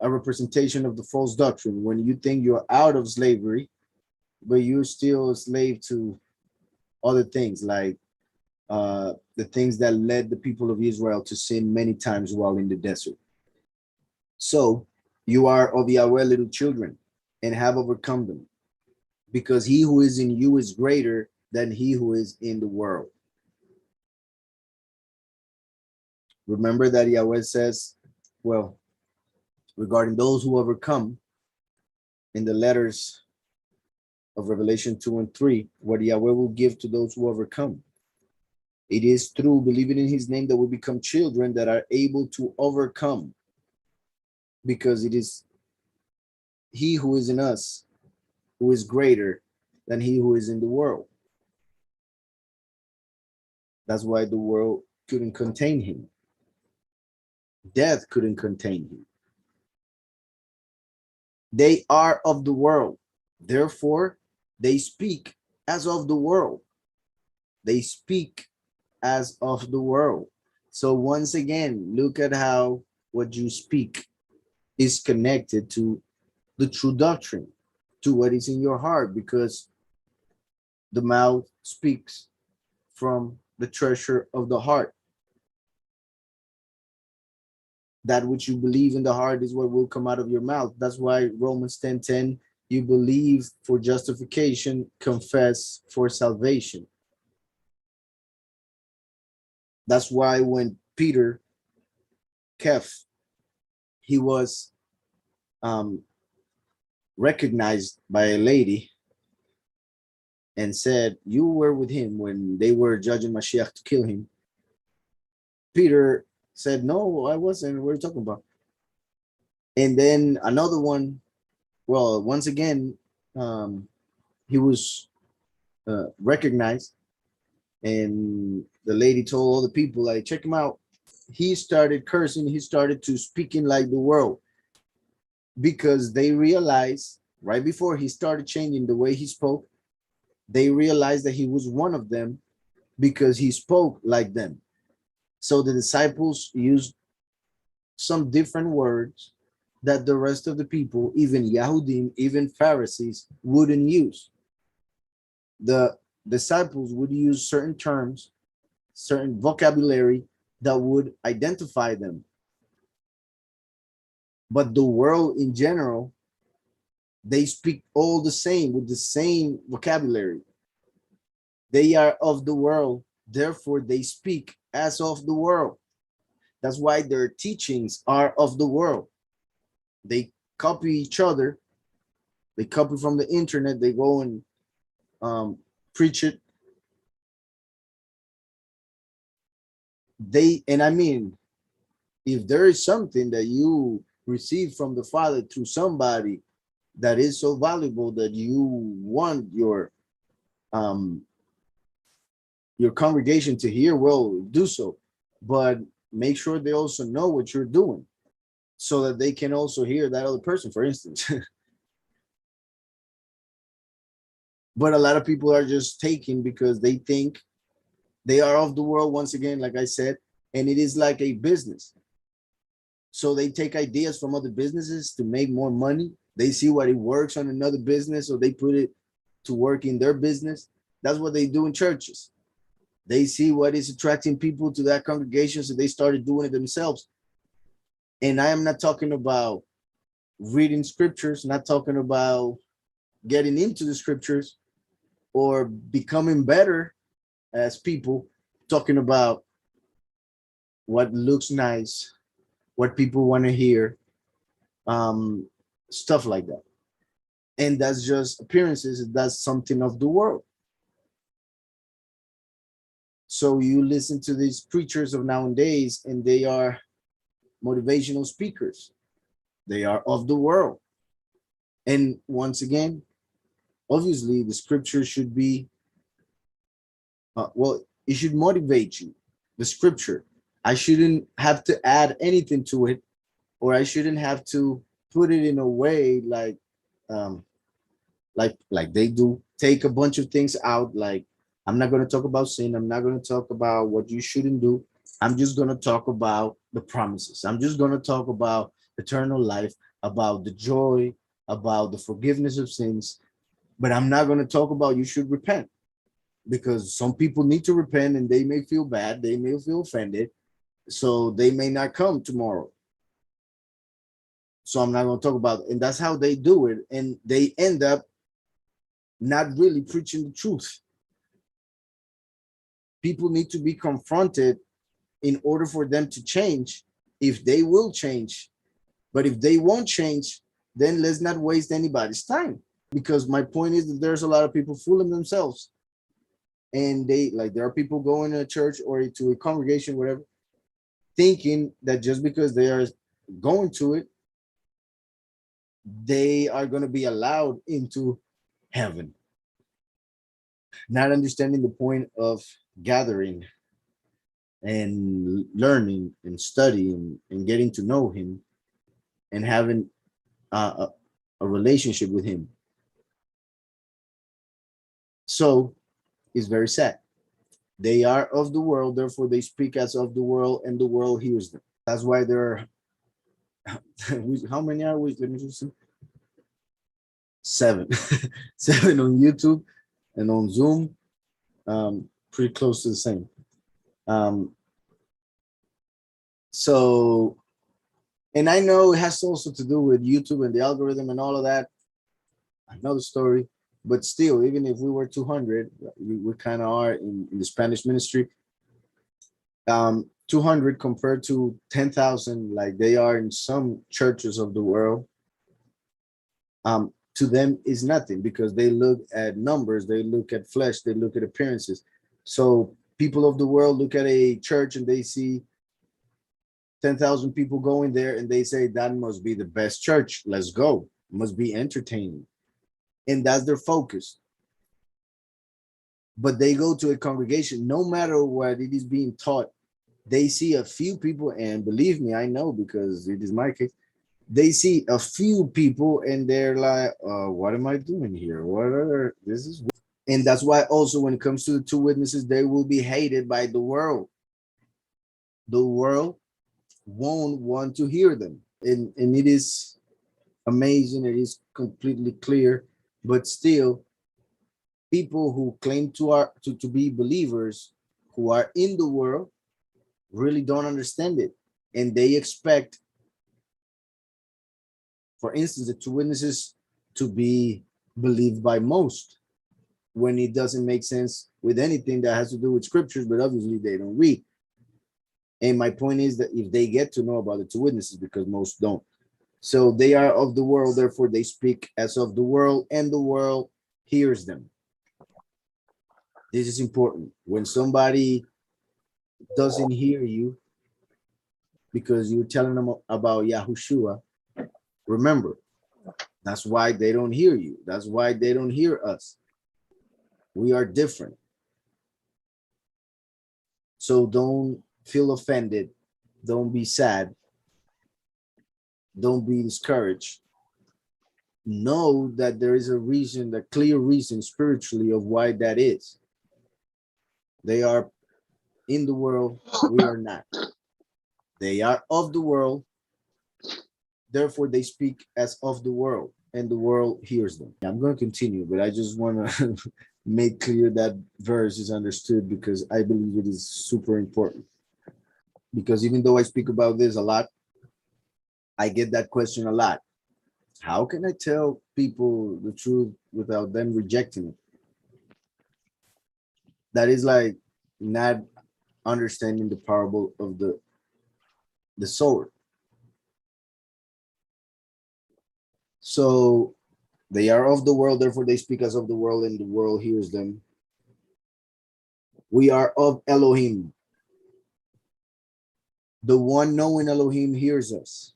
representation of the false doctrine. When you think you're out of slavery, but you're still a slave to other things, like the things that led the people of Israel to sin many times while in the desert. So you are of Yahweh, little children, and have overcome them, because he who is in you is greater than he who is in the world. Remember that Yahweh says, well, regarding those who overcome, in the letters of Revelation 2 and 3, what Yahweh will give to those who overcome. It is through believing in his name that we become children that are able to overcome, because it is he who is in us who is greater than he who is in the world. That's why the world couldn't contain him. Death couldn't contain him. They are of the world. Therefore, they speak as of the world. They speak as of the world. So once again, look at how what you speak is connected to the true doctrine, to what is in your heart, because the mouth speaks from the treasure of the heart. That which you believe in the heart is what will come out of your mouth. That's why Romans 10:10, you believe for justification, confess for salvation. That's why when Peter, Keph, he was recognized by a lady and said, "You were with him when they were judging Mashiach to kill him." Peter said, "No, I wasn't. What are you talking about?" And then another one, well, once again, he was recognized, and the lady told all the people, like, check him out. He started cursing. He started to speaking like the world, because they realized right before he started changing the way he spoke, they realized that he was one of them because he spoke like them. So the disciples used some different words that the rest of the people, even Yahudim, even Pharisees, wouldn't use. The disciples would use certain terms, certain vocabulary that would identify them. But the world in general, they speak all the same with the same vocabulary. They are of the world, therefore they speak as of the world. That's why their teachings are of the world. They copy each other. They copy from the internet. They go and preach it. And I mean, if there is something that you receive from the Father through somebody that is so valuable that you want your congregation to hear, well, do so, but make sure they also know what you're doing so that they can also hear that other person, for instance. But a lot of people are just taking because they think they are of the world, once again, like I said, and it is like a business. So they take ideas from other businesses to make more money. They see what it works on another business, so they put it to work in their business. That's what they do in churches. They see what is attracting people to that congregation, so they started doing it themselves. And I am not talking about reading scriptures, not talking about getting into the scriptures or becoming better as people, talking about what looks nice, what people want to hear, stuff like that. And that's just appearances. That's something of the world. So you listen to these preachers of nowadays, and they are motivational speakers. They are of the world. And once again, obviously, the scripture should be, well, it should motivate you. The scripture. I shouldn't have to add anything to it, or I shouldn't have to put it in a way um, like they do. Take a bunch of things out. Like, I'm not going to talk about sin. I'm not going to talk about what you shouldn't do. I'm just going to talk about the promises. I'm just going to talk about eternal life, about the joy, about the forgiveness of sins. But I'm not going to talk about you should repent, because some people need to repent and they may feel bad. They may feel offended. So they may not come tomorrow. So I'm not going to talk about it. And that's how they do it. And they end up not really preaching the truth. People need to be confronted in order for them to change, if they will change. But if they won't change, then let's not waste anybody's time. Because my point is that there's a lot of people fooling themselves. And there are people going to a church or to a congregation, whatever, thinking that just because they are going to it, they are going to be allowed into heaven. Not understanding the point of gathering and learning and studying and getting to know him and having a relationship with him. So it's very sad. They are of the world, therefore they speak as of the world, and the world hears them. That's why there are, how many are we? Let me just see. 7. 7 on YouTube and on Zoom. Pretty close to the same. So, and I know it has also to do with YouTube and the algorithm and all of that. Another story, but still, even if we were 200, we kind of are in the Spanish ministry. 200 compared to 10,000, like they are in some churches of the world. to them is nothing, because they look at numbers, they look at flesh, they look at appearances. So people of the world look at a church and they see 10,000 people going there and they say that must be the best church. Let's go. It must be entertaining. And that's their focus. But they go to a congregation, no matter what it is being taught, they see a few people, and believe me, I know because it is my case. They see a few people and they're like, what am I doing here? What are this is? And that's why also when it comes to the two witnesses, they will be hated by the world. The world won't want to hear them. And it is amazing. It is completely clear, but still people who claim to be believers who are in the world really don't understand it. And they expect, for instance, the two witnesses to be believed by most, when it doesn't make sense with anything that has to do with scriptures, but obviously they don't read. And my point is that if they get to know about the two witnesses, because most don't. So they are of the world, therefore they speak as of the world, and the world hears them. This is important. When somebody doesn't hear you because you're telling them about Yahushua, remember, that's why they don't hear you. That's why they don't hear us. We are different. So don't feel offended. Don't be sad. Don't be discouraged. Know that there is a reason, a clear reason spiritually of why that is. They are in the world, we are not. They are of the world, therefore they speak as of the world, and the world hears them. I'm going to continue, but I just want to make clear that verse is understood, because I believe it is super important. Because even though I speak about this a lot, I get that question a lot. How can I tell people the truth without them rejecting it? That is like not understanding the parable of the sower. So they are of the world, therefore they speak as of the world, and the world hears them. We are of Elohim. The one knowing Elohim hears us.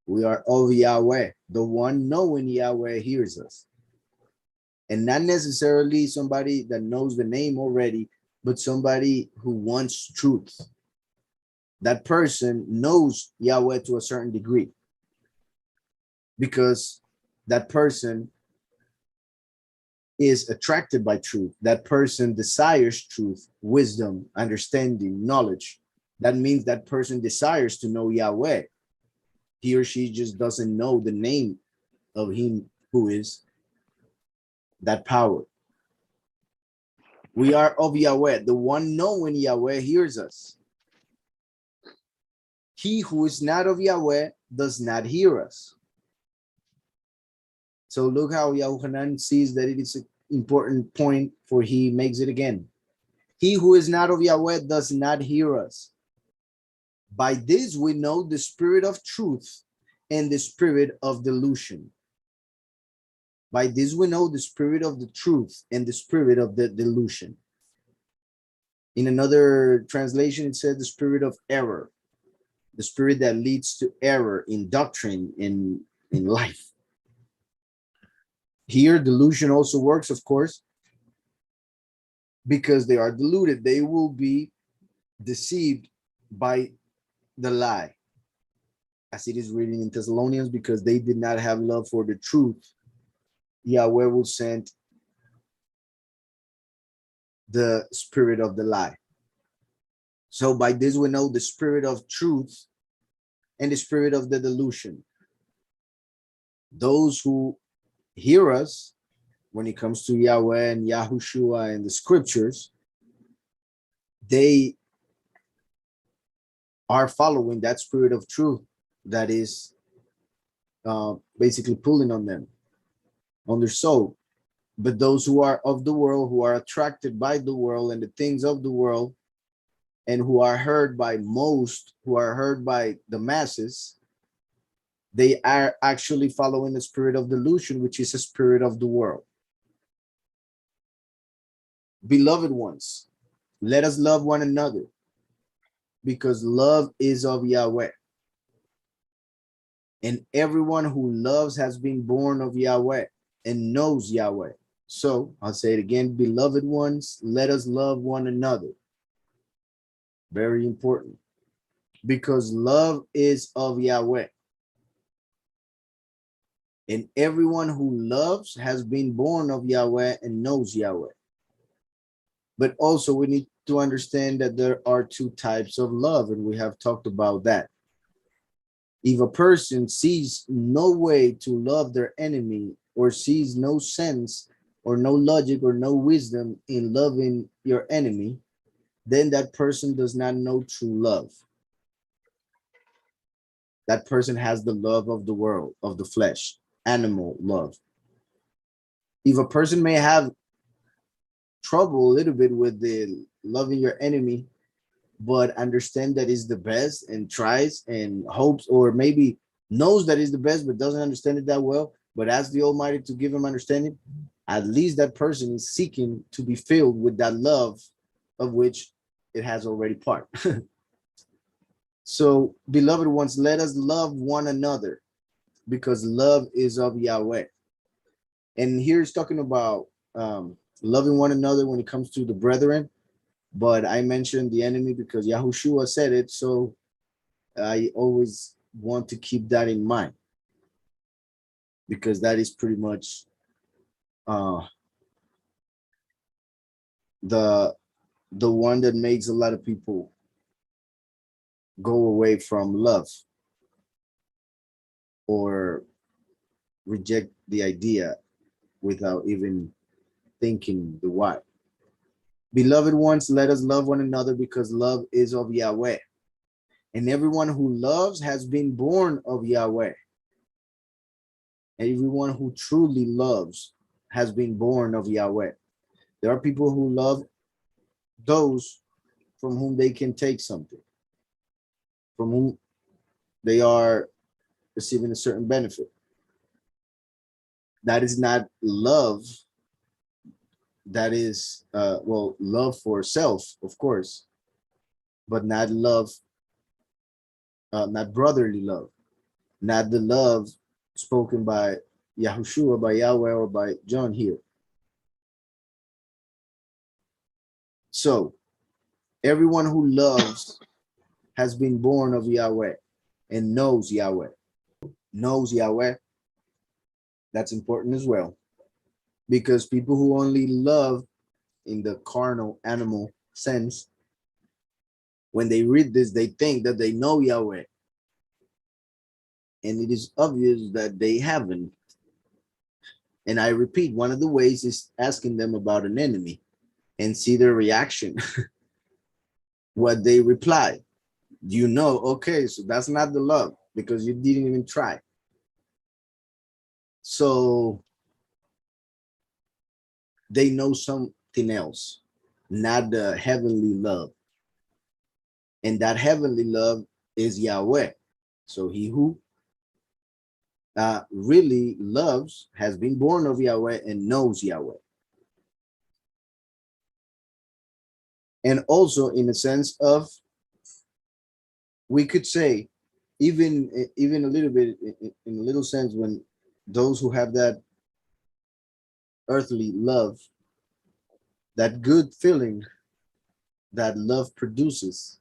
We are of Yahweh. The one knowing Yahweh hears us. And not necessarily somebody that knows the name already, but somebody who wants truth. That person knows Yahweh to a certain degree, because that person is attracted by truth. That person desires truth, wisdom, understanding, knowledge. That means that person desires to know Yahweh. He or she just doesn't know the name of him who is that power. We are of Yahweh. The one knowing Yahweh hears us. He who is not of Yahweh does not hear us. So look how Yehúchanan sees that it is an important point, for he makes it again. He who is not of Yahweh does not hear us. By this we know the spirit of truth and the spirit of delusion. By this we know the spirit of the truth and the spirit of the delusion. In another translation, it said the spirit of error, the spirit that leads to error in doctrine, in life. Here, delusion also works, of course, because they are deluded. They will be deceived by the lie, as it is written in Thessalonians, because they did not have love for the truth. Yahweh will send the spirit of the lie. So by this we know the spirit of truth and the spirit of the delusion. Those who hear us when it comes to Yahweh and Yahushua and the scriptures, they are following that spirit of truth that is basically pulling on them, on their soul. But those who are of the world, who are attracted by the world and the things of the world, and who are heard by most, who are heard by the masses, they are actually following the spirit of delusion, which is a spirit of the world. Beloved ones, let us love one another, because love is of Yahweh. And everyone who loves has been born of Yahweh and knows Yahweh. So I'll say it again, beloved ones, let us love one another. Very important, because love is of Yahweh. And everyone who loves has been born of Yahweh and knows Yahweh. But also we need to understand that there are two types of love, and we have talked about that. If a person sees no way to love their enemy, or sees no sense or no logic or no wisdom in loving your enemy, then that person does not know true love. That person has the love of the world, of the flesh, animal love. If a person may have trouble a little bit with the loving your enemy, but understand that is the best and tries and hopes, or maybe knows that is the best but doesn't understand it that well, but asks the Almighty to give him understanding, at least that person is seeking to be filled with that love of which it has already part. So, beloved ones, let us love one another, because love is of Yahweh. And here it's talking about loving one another when it comes to the brethren, but I mentioned the enemy because Yahushua said it, so I always want to keep that in mind, because that is pretty much the one that makes a lot of people go away from love or reject the idea without even thinking the why. Beloved ones, let us love one another, because love is of Yahweh. And everyone who loves has been born of Yahweh. And everyone who truly loves has been born of Yahweh. There are people who love those from whom they can take something, from whom they are receiving a certain benefit. That is not love. That is, well, love for self, of course, but not love, not brotherly love, not the love spoken by Yahushua, by Yahweh, or by John here. So, everyone who loves has been born of Yahweh and knows Yahweh. Knows Yahweh, that's important as well, because people who only love in the carnal, animal sense, when they read this, they think that they know Yahweh. And it is obvious that they haven't. And I repeat, one of the ways is asking them about an enemy and see their reaction, what they reply. You know, okay, so that's not the love, because you didn't even try. So they know something else, not the heavenly love. And that heavenly love is Yahweh. So he who really loves has been born of Yahweh and knows Yahweh. And also in a sense of, we could say, even a little bit, in a little sense, when those who have that earthly love, that good feeling that love produces,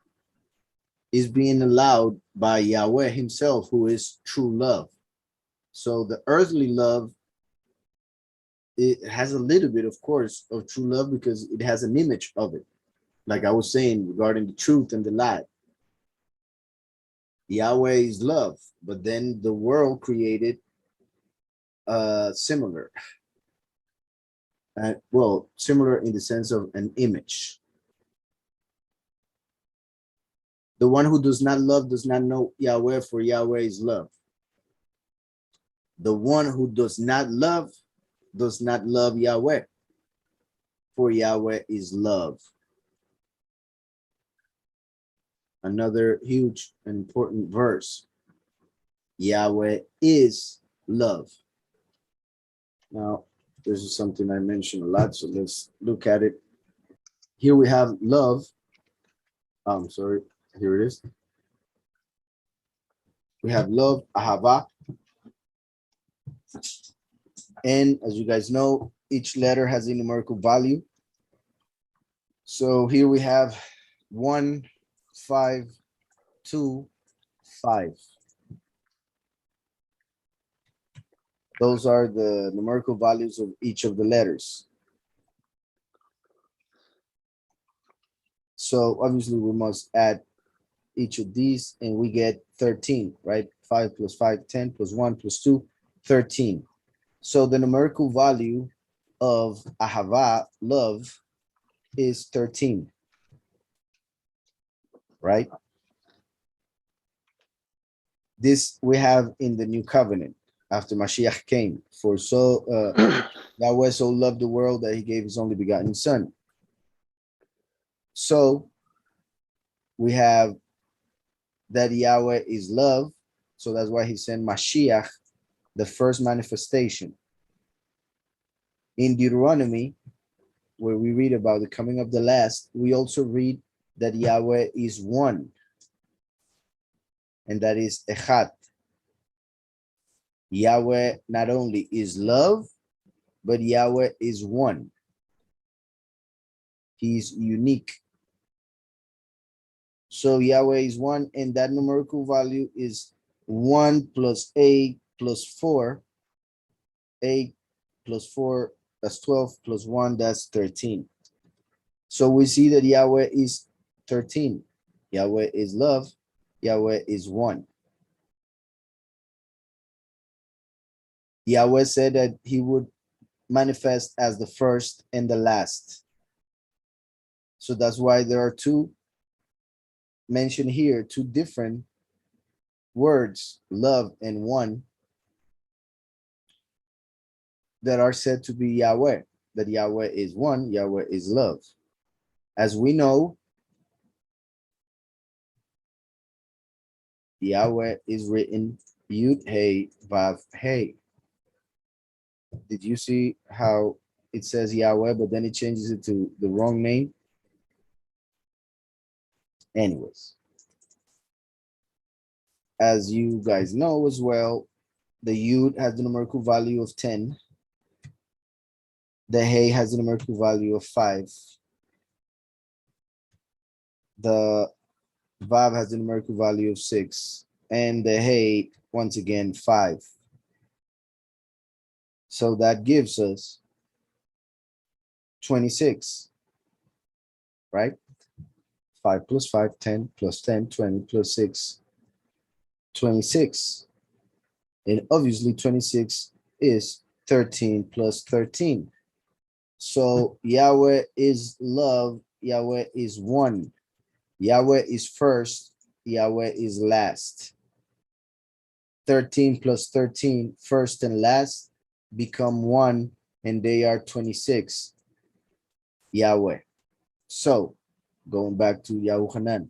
is being allowed by Yahweh himself, who is true love. So the earthly love, it has a little bit, of course, of true love, because it has an image of it. Like I was saying regarding the truth and the lie. Yahweh is love, but then the world created similar. Well, similar in the sense of an image. The one who does not love does not know Yahweh, for Yahweh is love. The one who does not love Yahweh, for Yahweh is love. Another huge and important verse. Yahweh is love. Now, this is something I mentioned a lot, so let's look at it. Here we have love. I'm sorry, here it is. We have love, ahava. And as you guys know, each letter has a numerical value. So here we have 1, 5, 2, 5. Those are the numerical values of each of the letters. So obviously we must add each of these and we get 13, right? 5 plus 5, 10 plus 1 plus 2, 13. So the numerical value of ahava, love, is 13, right? This we have in the new covenant after Mashiach came. For so Yahweh so loved the world that he gave his only begotten son. So we have that Yahweh is love. So that's why he sent Mashiach, the first manifestation. In Deuteronomy, where we read about the coming of the last, we also read that Yahweh is one, and that is Echad. Yahweh not only is love, but Yahweh is one. He's unique. So Yahweh is one, and that numerical value is 1 plus 8 plus 4. 8 plus 4, that's 12, plus 1, that's 13. So we see that Yahweh is 13. Yahweh is love. Yahweh is one. Yahweh said that he would manifest as the first and the last. So that's why there are two mentioned here, two different words, love and one, that are said to be Yahweh, that Yahweh is one, Yahweh is love. As we know, Yahweh is written Yud Hey Vav Hey. Did you see how it says Yahweh, but then it changes it to the wrong name? Anyways, as you guys know as well, the Yud has the numerical value of 10. The Hey has the numerical value of 5. The Vav has the numerical value of 6. And the Hey, once again, 5. So that gives us 26, right? 5 plus 5, 10 plus 10, 20 plus 6, 26. And obviously 26 is 13 plus 13. So Yahweh is love, Yahweh is one. Yahweh is first, Yahweh is last. 13 plus 13, first and last, become one, and they are 26. Yahweh. So, going back to Yehוחנן,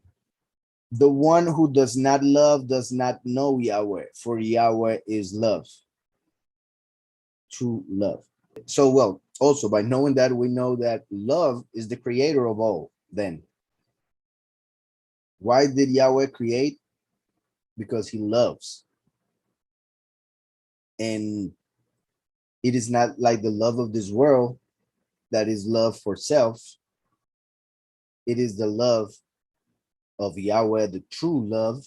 the one who does not love does not know Yahweh, for Yahweh is love. True love. So, well, also by knowing that, we know that love is the creator of all. Then, why did Yahweh create? Because he loves. And it is not like the love of this world that is love for self. It is the love of Yahweh, the true love,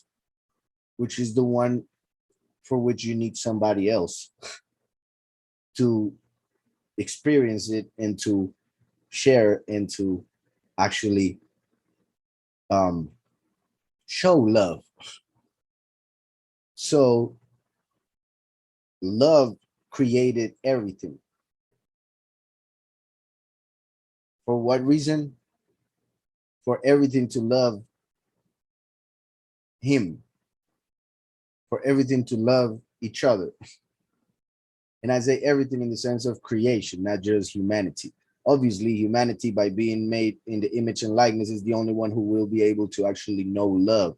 which is the one for which you need somebody else to experience it and to share and to actually show love. So love created everything. For what reason? For everything to love him, for everything to love each other. And I say everything in the sense of creation, not just humanity. Obviously, humanity, by being made in the image and likeness, is the only one who will be able to actually know love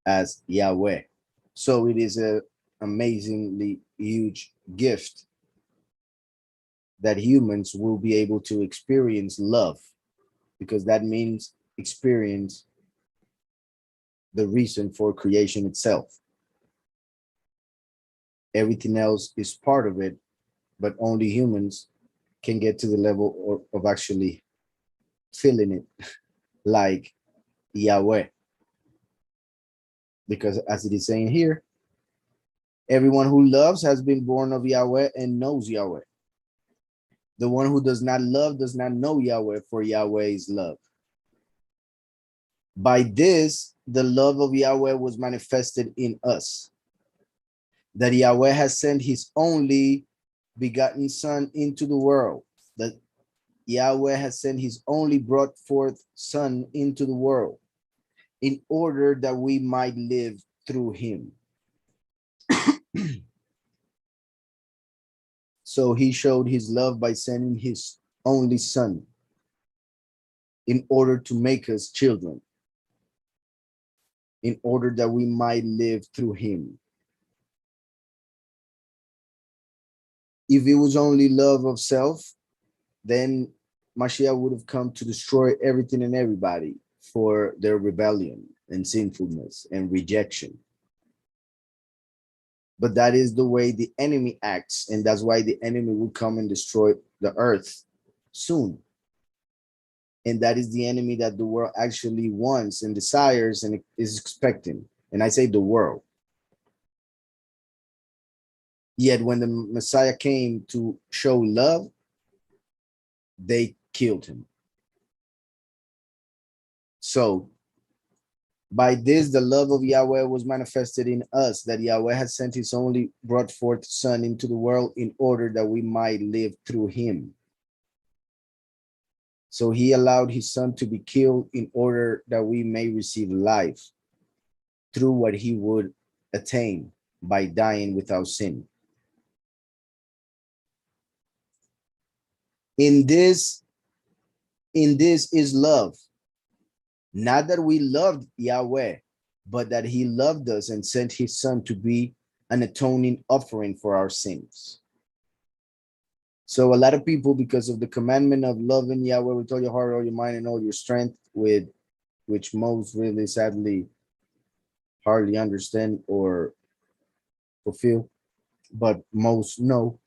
as Yahweh. So it is a amazingly huge gift that humans will be able to experience love, because that means experience the reason for creation itself. Everything else is part of it, but only humans can get to the level of actually feeling it like Yahweh. Because as it is saying here, everyone who loves has been born of Yahweh and knows Yahweh. The one who does not love does not know Yahweh, for Yahweh is love. By this, the love of Yahweh was manifested in us, that Yahweh has sent his only begotten Son into the world, that Yahweh has sent his only brought forth Son into the world, in order that we might live through him. So he showed his love by sending his only Son in order to make us children, in order that we might live through him. If it was only love of self, then Mashiach would have come to destroy everything and everybody for their rebellion and sinfulness and rejection. But that is the way the enemy acts, and that's why the enemy will come and destroy the earth soon. And that is the enemy that the world actually wants and desires and is expecting. And I say the world. Yet when the Messiah came to show love, they killed him. So by this, the love of Yahweh was manifested in us, that Yahweh has sent his only brought forth Son into the world in order that we might live through him. So he allowed his Son to be killed in order that we may receive life through what he would attain by dying without sin. In this is love. Not that we loved Yahweh, but that he loved us and sent his Son to be an atoning offering for our sins. So a lot of people, because of the commandment of loving Yahweh with all your heart, all your mind, and all your strength, with which most really sadly hardly understand or fulfill, but most know,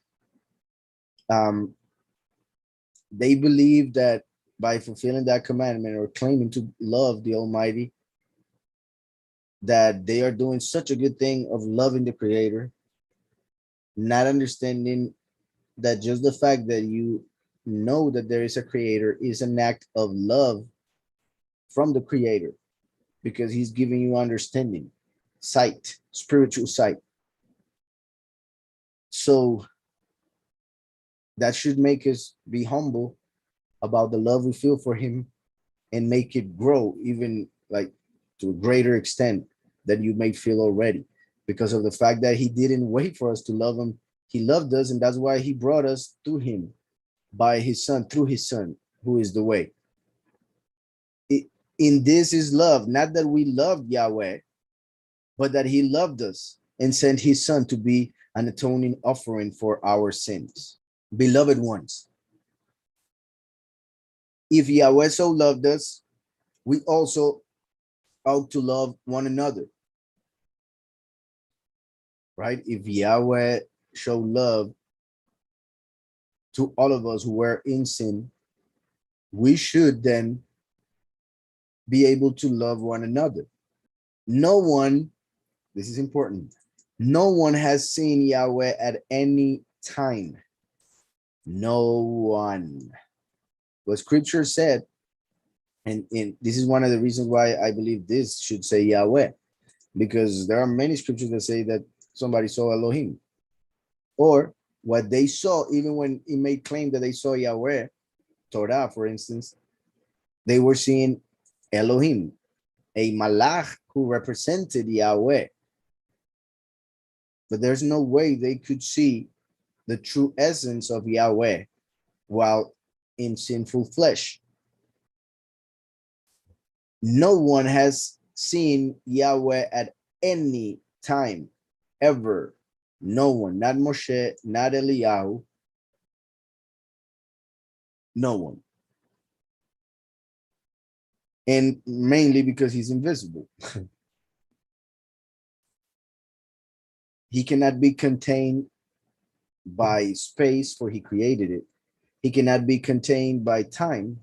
they believe that by fulfilling that commandment or claiming to love the Almighty, that they are doing such a good thing of loving the Creator, not understanding that just the fact that you know that there is a Creator is an act of love from the Creator, because he's giving you understanding, sight, spiritual sight. So that should make us be humble about the love we feel for him and make it grow even like to a greater extent that you may feel already, because of the fact that he didn't wait for us to love him. He loved us, and that's why he brought us to him by his Son, through his Son, who is the way. In this is love, not that we loved Yahweh, but that he loved us and sent his Son to be an atoning offering for our sins. Beloved ones, if Yahweh so loved us, we also ought to love one another, right? If Yahweh showed love to all of us who were in sin, we should then be able to love one another. No one, this is important, no one has seen Yahweh at any time. No one. What scripture said, and this is one of the reasons why I believe this should say Yahweh, because there are many scriptures that say that somebody saw Elohim, or what they saw, even when it made claim that they saw Yahweh, Torah, for instance, they were seeing Elohim, a malach who represented Yahweh. But there's no way they could see the true essence of Yahweh while in sinful flesh. No one has seen Yahweh at any time, ever. No one, not Moshe, not Eliyahu, no one. And mainly because he's invisible. He cannot be contained by space, for he created it. He cannot be contained by time,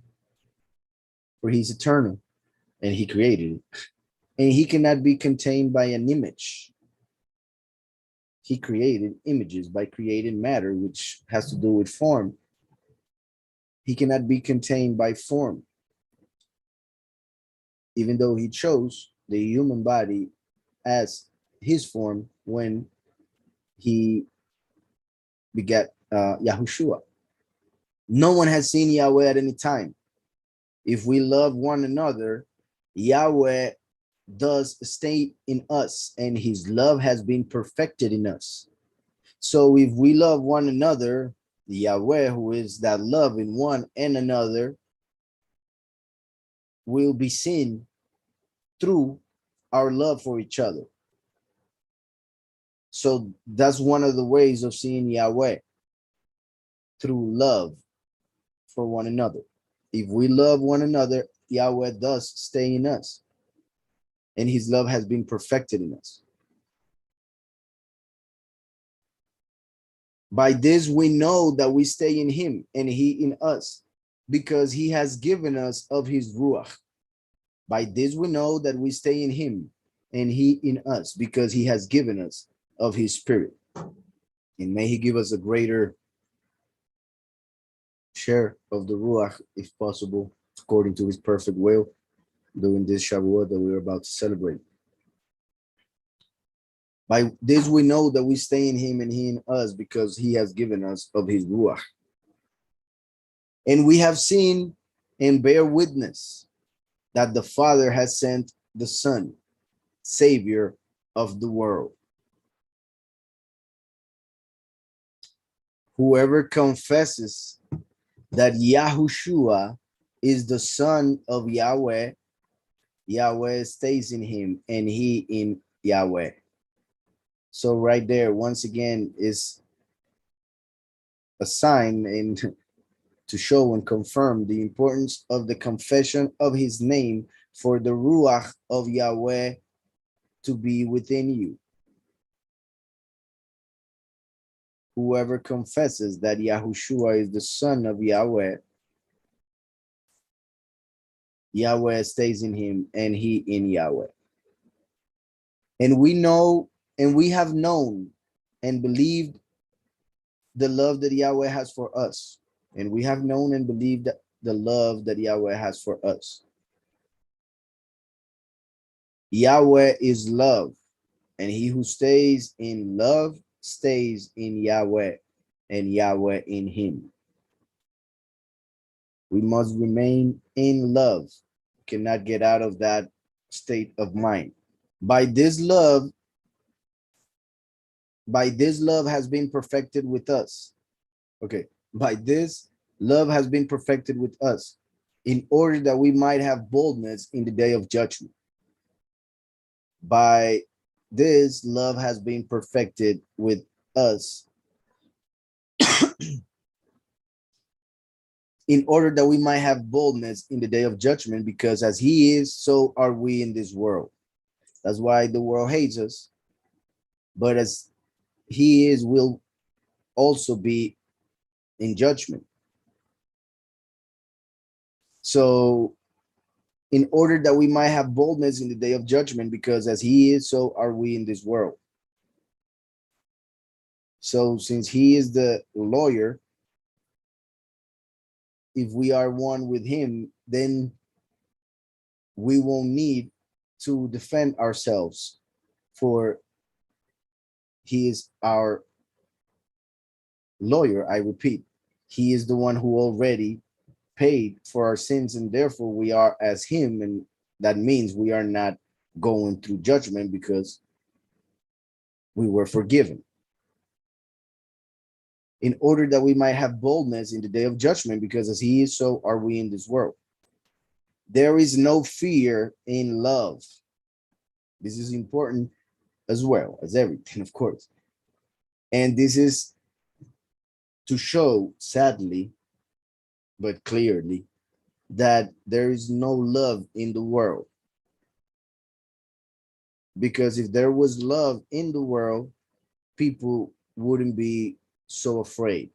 for he's eternal, and he created it. And he cannot be contained by an image. He created images by creating matter, which has to do with form. He cannot be contained by form, even though he chose the human body as his form when he begat Yahushua. No one has seen Yahweh at any time. If we love one another, Yahweh does stay in us, and his love has been perfected in us. So if we love one another, Yahweh, who is that love in one and another, will be seen through our love for each other. So that's one of the ways of seeing Yahweh, through love for one another. If we love one another, Yahweh does stay in us, and his love has been perfected in us. By this we know that we stay in him and he in us, because he has given us of his Ruach. By this we know that we stay in him and he in us, because he has given us of his Spirit. And may he give us a greater share of the Ruach, if possible, according to his perfect will, during this Shavuot that we're about to celebrate. By this we know that we stay in him and he in us, because he has given us of his Ruach. And we have seen and bear witness that the Father has sent the Son, Savior of the world. Whoever confesses that Yahushua is the Son of Yahweh, Yahweh stays in him and he in Yahweh. So right there, once again, is a sign and to show and confirm the importance of the confession of his name for the Ruach of Yahweh to be within you. Whoever confesses that Yahushua is the Son of Yahweh, Yahweh stays in him and he in Yahweh. And we know, and we have known and believed the love that Yahweh has for us. And we have known and believed the love that Yahweh has for us. Yahweh is love, and he who stays in love stays in Yahweh, and Yahweh in him. We must remain in love. We cannot get out of that state of mind. By this love has been perfected with us. Okay, by this love has been perfected with us, in order that we might have boldness in the day of judgment. By this love has been perfected with us, in order that we might have boldness in the day of judgment, because as he is, so are we in this world. That's why the world hates us, but as he is, will also be in judgment. So in order that we might have boldness in the day of judgment, because as he is, so are we in this world. So since he is the lawyer, if we are one with him, then we won't need to defend ourselves, for he is our lawyer. I repeat, he is the one who already paid for our sins, and therefore we are as him, and that means we are not going through judgment because we were forgiven. In order that we might have boldness in the day of judgment, because as he is, so are we in this world. There is no fear in love. This is important as well as everything, of course. And this is to show, sadly, but clearly, that there is no love in the world. Because if there was love in the world, people wouldn't be so afraid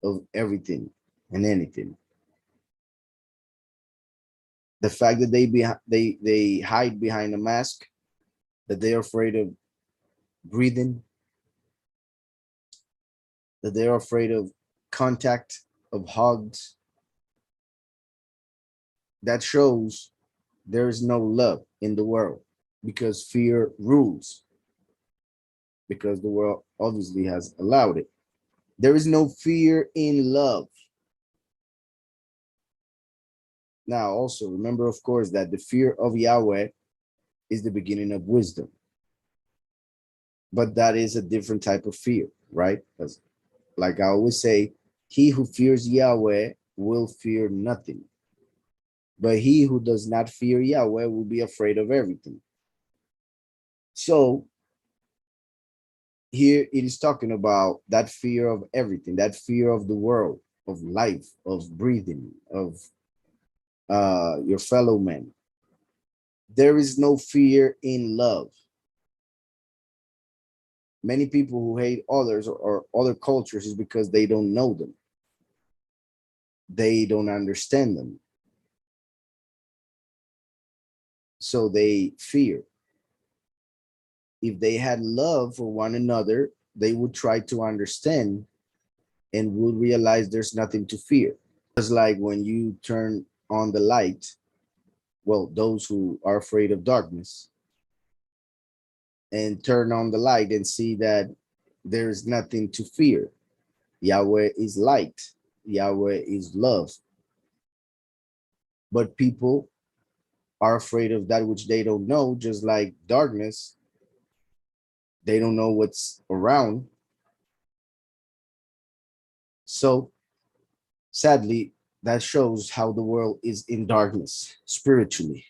of everything and anything. The fact that they hide behind a mask, that they are afraid of breathing, that they are afraid of contact, of hugs, that shows there is no love in the world, because fear rules, because the world obviously has allowed it. There is no fear in love. Now, also remember, of course, that the fear of Yahweh is the beginning of wisdom. But that is a different type of fear, right? Because, like I always say, he who fears Yahweh will fear nothing. But he who does not fear Yahweh will be afraid of everything. So here it is talking about that fear of everything, that fear of the world, of life, of breathing, of your fellow men. There is no fear in love. Many people who hate others or other cultures is because they don't know them. They don't understand them. So they fear. If they had love for one another, they would try to understand and would realize there's nothing to fear. It's like when you turn on the light, well, those who are afraid of darkness, and turn on the light and see that there's nothing to fear. Yahweh is light. Yahweh is love. But people are afraid of that which they don't know, just like darkness. They don't know what's around. So sadly, that shows how the world is in darkness spiritually,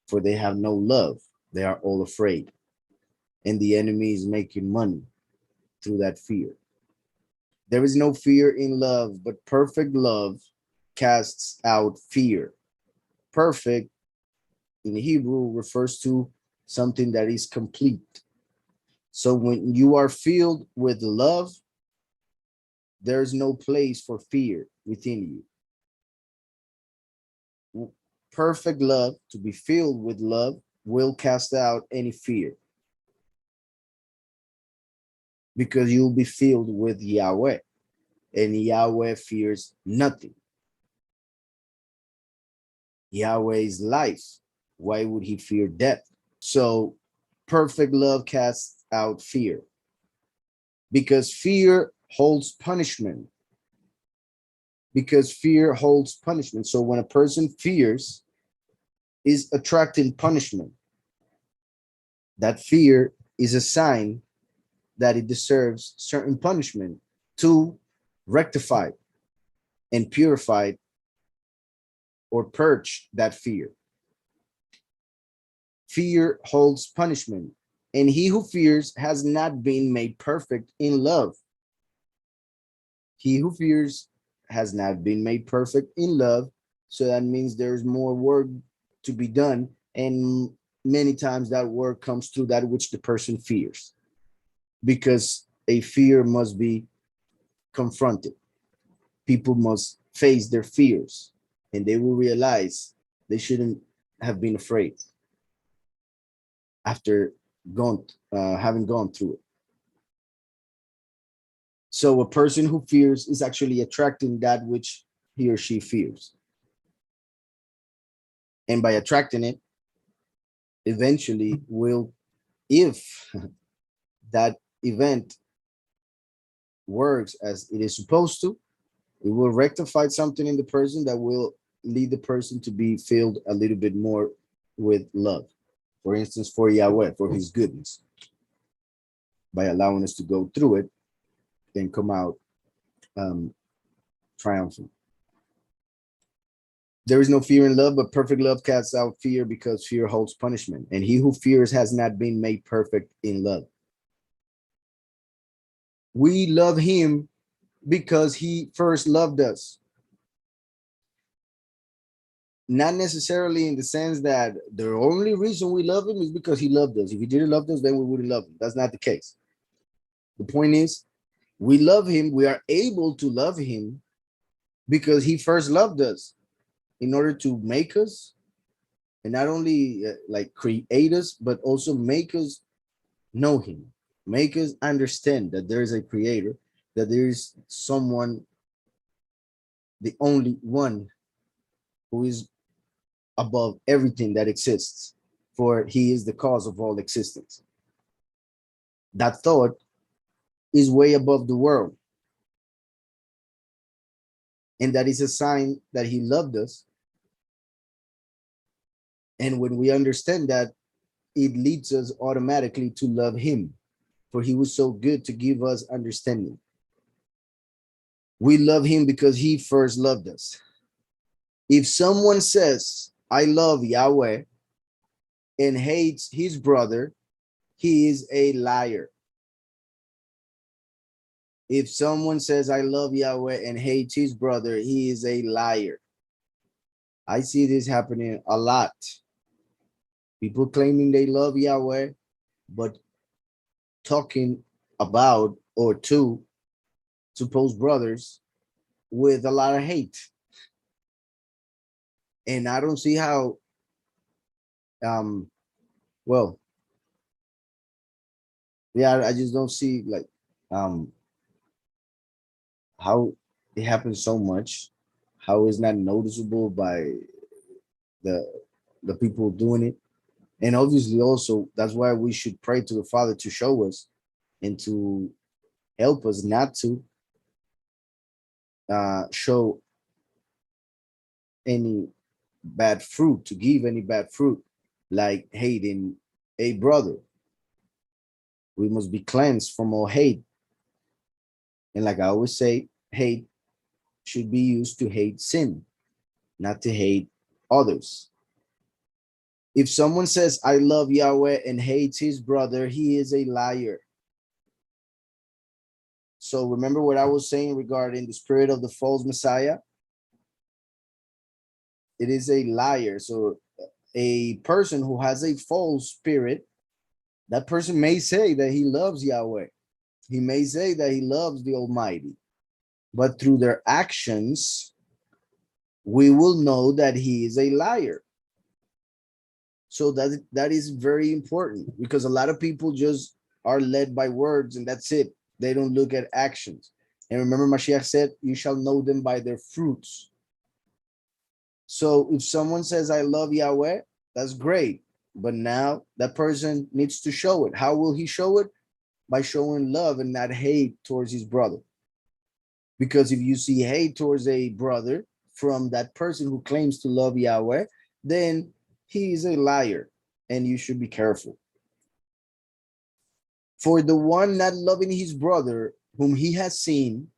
for they have no love. They are all afraid. And the enemy is making money through that fear. There is no fear in love, but perfect love casts out fear. Perfect in Hebrew refers to something that is complete. So when you are filled with love, there's no place for fear within you. Perfect love, to be filled with love, will cast out any fear, because you'll be filled with Yahweh, and Yahweh fears nothing. Yahweh is life. Why would he fear death? So perfect love casts out fear, because fear holds punishment. Because fear holds punishment. So when a person fears, is attracting punishment. That fear is a sign that it deserves certain punishment to rectify and purify or purge that fear. Fear holds punishment, and he who fears has not been made perfect in love. He who fears has not been made perfect in love. So that means there's more work to be done. And many times that work comes through that which the person fears, because a fear must be confronted. People must face their fears, and they will realize they shouldn't have been afraid after having gone through it. So a person who fears is actually attracting that which he or she fears. And by attracting it, eventually will, if that event works as it is supposed to, it will rectify something in the person that will lead the person to be filled a little bit more with love. For instance, for Yahweh, for his goodness, by allowing us to go through it and come out triumphant. There is no fear in love, but perfect love casts out fear because fear holds punishment. And he who fears has not been made perfect in love. We love him because he first loved us. Not necessarily in the sense that the only reason we love him is because he loved us. If he didn't love us, then we wouldn't love him. That's not the case. The point is, we love him. We are able to love him because he first loved us in order to make us, and not only like create us, but also make us know him, make us understand that there is a creator, that there is someone, the only one who is above everything that exists, for he is the cause of all existence. That thought is way above the world. And that is a sign that he loved us. And when we understand that, it leads us automatically to love him, for he was so good to give us understanding. We love him because he first loved us. If someone says, I love Yahweh, and hates his brother, he is a liar. If someone says, I love Yahweh, and hates his brother, he is a liar. I see this happening a lot. People claiming they love Yahweh, but talking about or to supposed brothers with a lot of hate. And I don't see how, well, yeah, I just don't see like how it happens so much, how it's not noticeable by the people doing it. And obviously also that's why we should pray to the Father to show us and to help us not to show any bad fruit, to give any bad fruit, like hating a brother. We must be cleansed from all hate. And like I always say, hate should be used to hate sin, not to hate others. If someone says, I love Yahweh and hates his brother, he is a liar. So remember what I was saying regarding the spirit of the false Messiah? It is a liar. So a person who has a false spirit, that person may say that he loves Yahweh. He may say that he loves the Almighty, but through their actions, we will know that he is a liar. So that is very important, because a lot of people just are led by words and that's it. They don't look at actions. And remember, Mashiach said, you shall know them by their fruits. So if someone says, I love Yahweh, that's great. But now that person needs to show it. How will he show it? By showing love and not hate towards his brother. Because if you see hate towards a brother from that person who claims to love Yahweh, then he is a liar and you should be careful. For the one not loving his brother whom he has seen,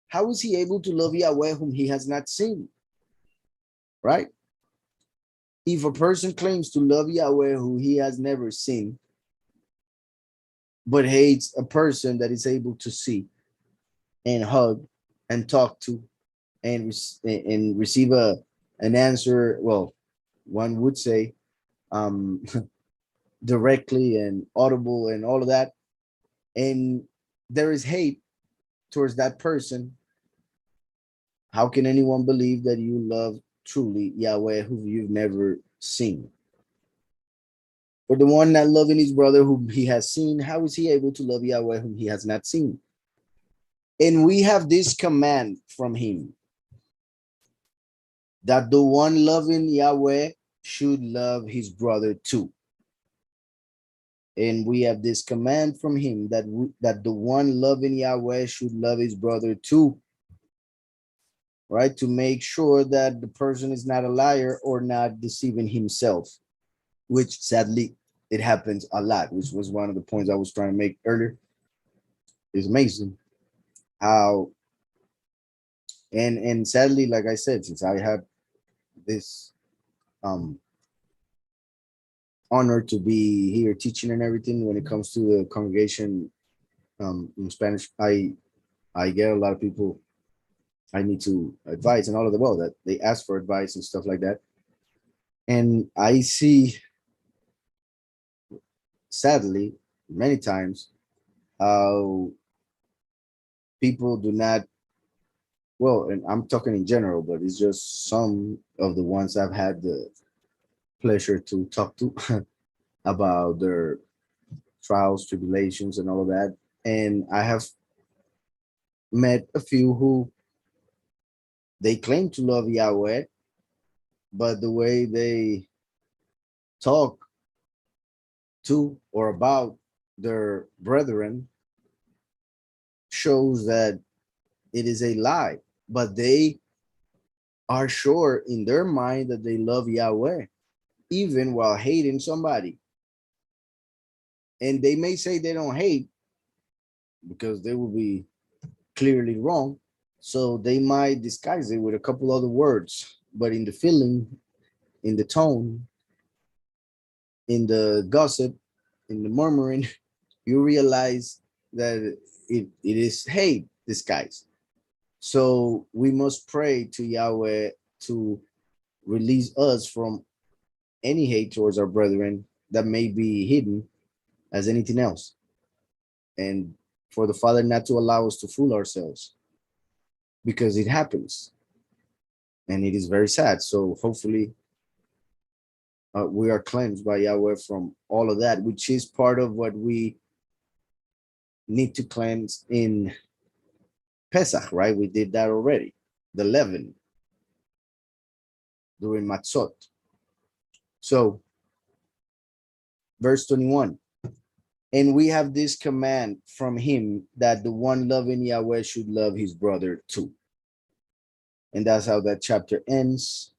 how is he able to love Yahweh whom he has not seen? Right? If a person claims to love Yahweh who he has never seen, but hates a person that is able to see and hug and talk to and receive an answer, well, one would say directly and audible and all of that, and there is hate towards that person, how can anyone believe that you love truly Yahweh who you've never seen? For the one not loving his brother whom he has seen, how is he able to love Yahweh whom he has not seen? And we have this command from him, that the one loving Yahweh should love his brother too. And we have this command from him that the one loving Yahweh should love his brother too. Right? To make sure that the person is not a liar or not deceiving himself, which sadly it happens a lot, which was one of the points I was trying to make earlier. It's amazing how, and sadly, like I said, since I have this honor to be here teaching and everything. When it comes to the congregation in Spanish, I get a lot of people I need to advise and all of the that they ask for advice and stuff like that. And I see, sadly, many times how people do not, well, and I'm talking in general, but it's just some of the ones I've had the pleasure to talk to about their trials, tribulations, and all of that. And I have met a few who they claim to love Yahweh, but the way they talk to or about their brethren shows that it is a lie. But they are sure in their mind that they love Yahweh, even while hating somebody. And they may say they don't hate because they will be clearly wrong. So they might disguise it with a couple other words, but in the feeling, in the tone, in the gossip, in the murmuring, you realize that it is hate disguised. So we must pray to Yahweh to release us from any hate towards our brethren that may be hidden as anything else. And for the Father not to allow us to fool ourselves because it happens. And it is very sad. So hopefully we are cleansed by Yahweh from all of that, which is part of what we need to cleanse in Pesach, right? We did that already. The leaven during Matzot. So, verse 21. And we have this command from him that the one loving Yahweh should love his brother too. And that's how that chapter ends.